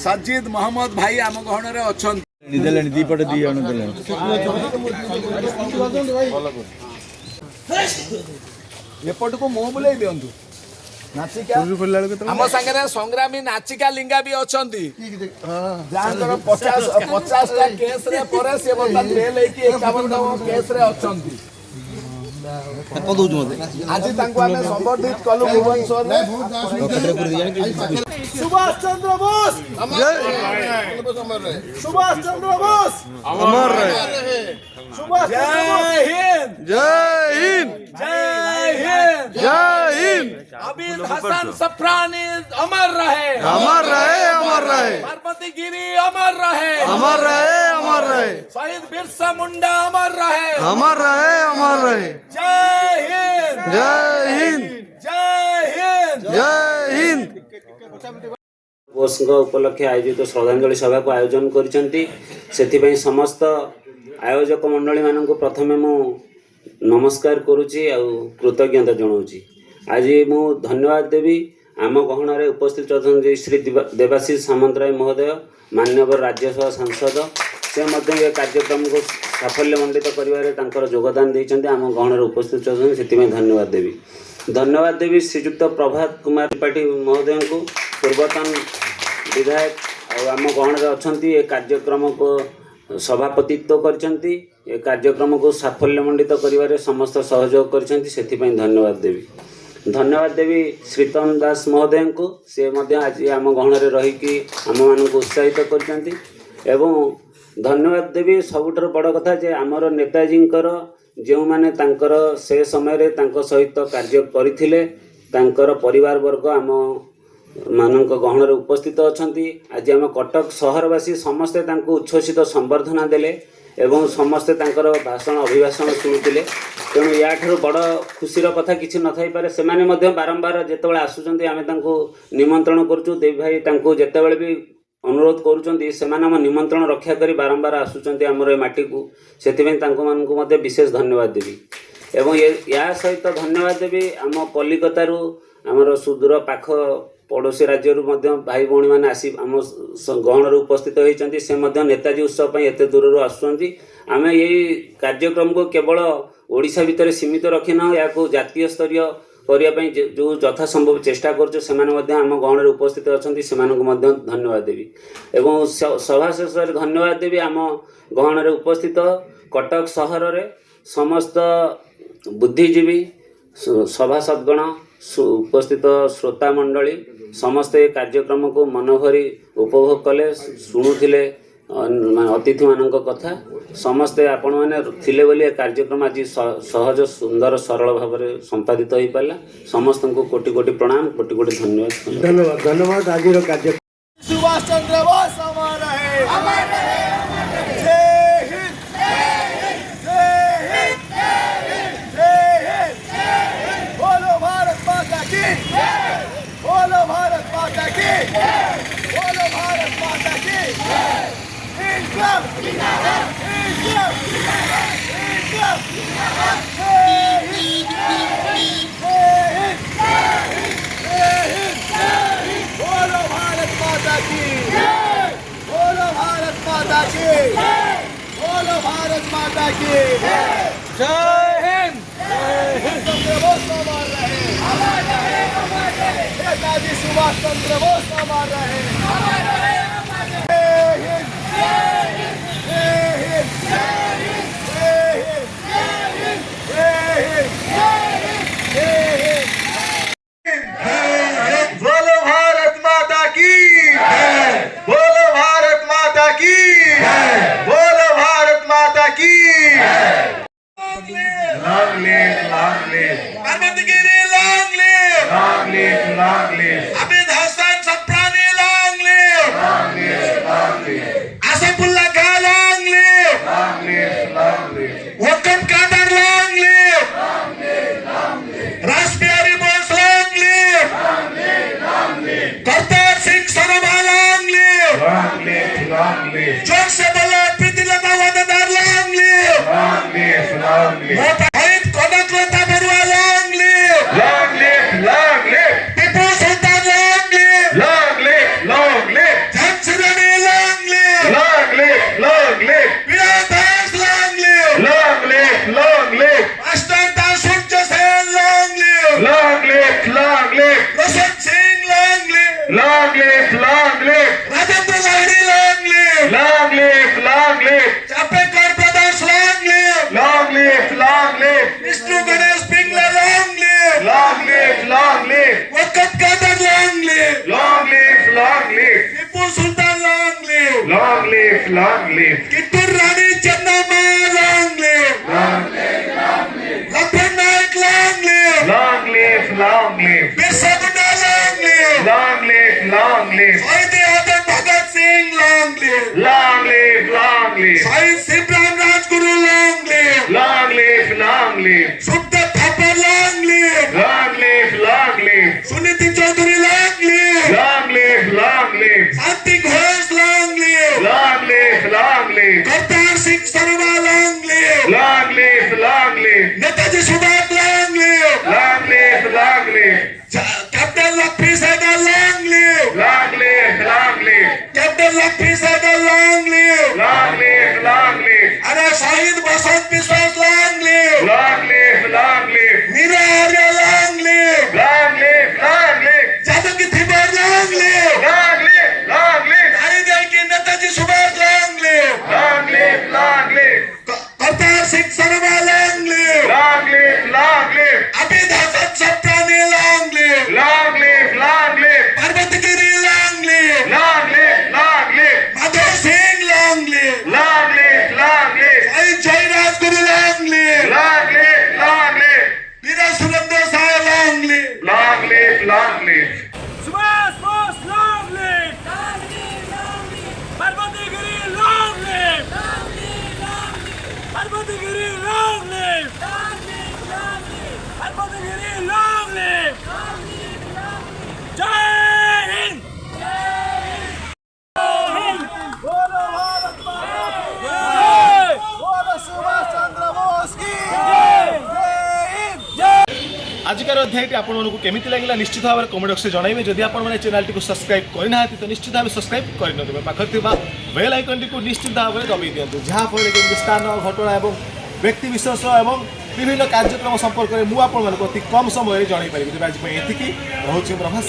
सजीद मोहम्मद भाई आम गहन रे अछंती दीपटे दी जण देले एपट को मुह बुलाई दियंतु नाचिका आम सांगरे संग्रामी नाचिका लिंगा भी अछंती जानकर 50 टा केस रे परे से बता बेल है कि 51 केस रे अछंती आज तांको आमे संबोधित कलु भुवनेश्वर रे सुभाष चंद्र बोस सुभाष चंद्र बोस अमर रहे सुभाष जय हिंद जय हिंद जय हिंद जय हिंद अबिद हसन सफरानी अमर रहे अमर रहे अमर रहे पार्वती गिरी अमर रहे अमर रहे अमर रहे शहीद बिरसा मुंडा अमर रहे अमर रहे अमर रहे जय हिंद जय हिंद जय हिंद जय हिंद बोस उपलक्षे आयोजित श्रद्धांजलि सभा को आयोजन करिसेंती समस्त आयोजक मंडली मानक प्रथमे मु नमस्कार करुच्ची आ कृतज्ञता जनाऊँगी आज मु धन्यवाद देवी आम गहन में उपस्थित अच्छा श्री देवाशीष सामंतराय महोदय माननीय राज्यसभा सांसद से ये कार्यक्रम को साफल्यमंडित कर योगदान देते आम गहन में उपस्थित अच्छा से धन्यवाद देवी श्रीजुक्त प्रभात कुमार त्रिपाठी महोदय को पूर्वतन विधायक आम गहन में अच्छा ये कार्यक्रम को सभापतित्व करछंती ये कार्यक्रम को साफल्यमंडित करिवारे समस्त सहयोग करछंती सेथिपई धन्यवाद देवी श्रीतन दास महोदय को से मध्य आज आम गहन रे रही कि आम मान को उत्साहित करछंती एवं धन्यवाद देवी सबुठार बड़ कथा जे आमर नेताजींकर जो माने तांकर से समय रे तांको सहित कार्य करथिले तांकर परिवार वर्ग आम मानक गहन रे उपस्थित अछंती आज आम कटक सहरवासी समस्ते तांको उच्छ्वसित संबर्धना देले एवं समस्ते तांकर भाषण अभिभाषण शुणुतिले तेणु या ठारू बड़ खुशीर कथा किछि न थाई पारे सेमाने मध्य बारंबार जेतेबेले आसुचंती आमे तांको निमंत्रण करचु देवी भाई तांको जेतेबेले भी अनुरोध करूचंती सेमाने हम निमंत्रण रक्षा करी बारंबार आसुचंती हमर ए माटी को सेतिबें तांको मानकु मध्य विशेष धन्यवाद देवी एवं या सहित धन्यवाद देवी आम कलिकतारू आमर सुदूर पाख पड़ोशी राज्य भाई भौणी मैंने आसी आम गहन उपस्थित होती से नेताजी उत्सव एत दूर आसुँच आम यही कार्यक्रम को केवल ओडिशा भितर सीमित रखिना या जातीय स्तरीय करने जो यथासंभव चेष्टा करम गहन में उपस्थित अच्छा से धन्यवाद देवी एवं सभा शेष धन्यवाद देवी आम गहन में उपस्थित कटक सहर में समस्त बुद्धिजीवी सभासदगण उपस्थित श्रोता मंडली समस्ते कार्यक्रम को मन भरी उपभोग कले शुणुले अतिथि मानक कथा समस्ते आपण मैंने थिले बोली कार्यक्रम आज सहज सुंदर सरल भाव में संपादित हो पारा समस्त को कोटि कोटि प्रणाम कोटि कोटि धन्यवाद धन्यवाद धन्यवाद आज कार्य सुभाष चंद्र बोस अमर रहे जय हिंद जय हिंद जय हिंद बोलो भारत माता की बोलो भारत माता की बोलो भारत माता की इनकलाब इनकलाब इनकलाब जय हिंद जय हिंद बोलो भारत माता की बोलो भारत माता की बोलो भारत माता की जय हिंद चंद्र बोस अमर रहे नेताजी सुभाष चंद्र बोस अमर रहे जय हिंद जय हिंद जय हिंद जय हिंद जय हिंद बोलो भारत माता की बोलो भारत माता की बोलो भारत माता की long live Paramatgiri long live Abid Hasan Safrani long live Ashfaqulla का long live Vakkom Khader long live Rashbehari Bose long live Kartar Singh Sarabha long live जोर से बोलो Pritilata Waddedar long live Mohit Kanaklata Barua long live Tipu Sultan long live Jhansi Rani long live Virat Das long live master तासुर जैन long live Roshan Singh long live Rajendra Lahiri long live Chapekar brothers long live Vishnu Ganesh Pingle long live Vakkom Khader long live Tipu Sultan long live Kittur Rani Chennamma long live Lakhan Nayak long live Birsa Munda long live Shaheed Azam Bhagat Singh long live Shaheed Shivram Rajguru long live Sukhdev Thapar long live Suniti Choudhury long live Shanti Ghosh long live Kartar Singh Sarabha long live Netaji Subhash long live captain Lakshmi Sahgal long live captain Lakshmi Sahgal long live अरे Shaheed Basant Biswas long live Meera Arya long live Jadav की थिबर long live नारी की Netaji Subhash long live Kartar Singh Sarabha long live Abid Hasan Safrani long live Parvatgiri long live Madhav Singh long live Jai Rajguru long live Veer Surendra Sai long live Subhash Bose long live Parvatgiri long live Parvatgiri long live Parvatgiri long live जय हिंद बोलो भारत माता की जय बोलो सुभाष चंद्र बोस की जय आजिकार अध्यायटी आपको केमी लगे निश्चित भाव में कमेंट बक्स जनइबे जदि आपने चैनल को सब्सक्राइब करना तो निश्चित भाव सब्सक्राइब कर पाखे बेल आइकन को निश्चित भाव में दबाई दिखाँ जहाँफल कि स्थान घटना और व्यक्ति विशेष और विभिन्न कार्यक्रम संपर्क में मुझे अति कम समय जनई पारि आज ये रोचे प्रभास।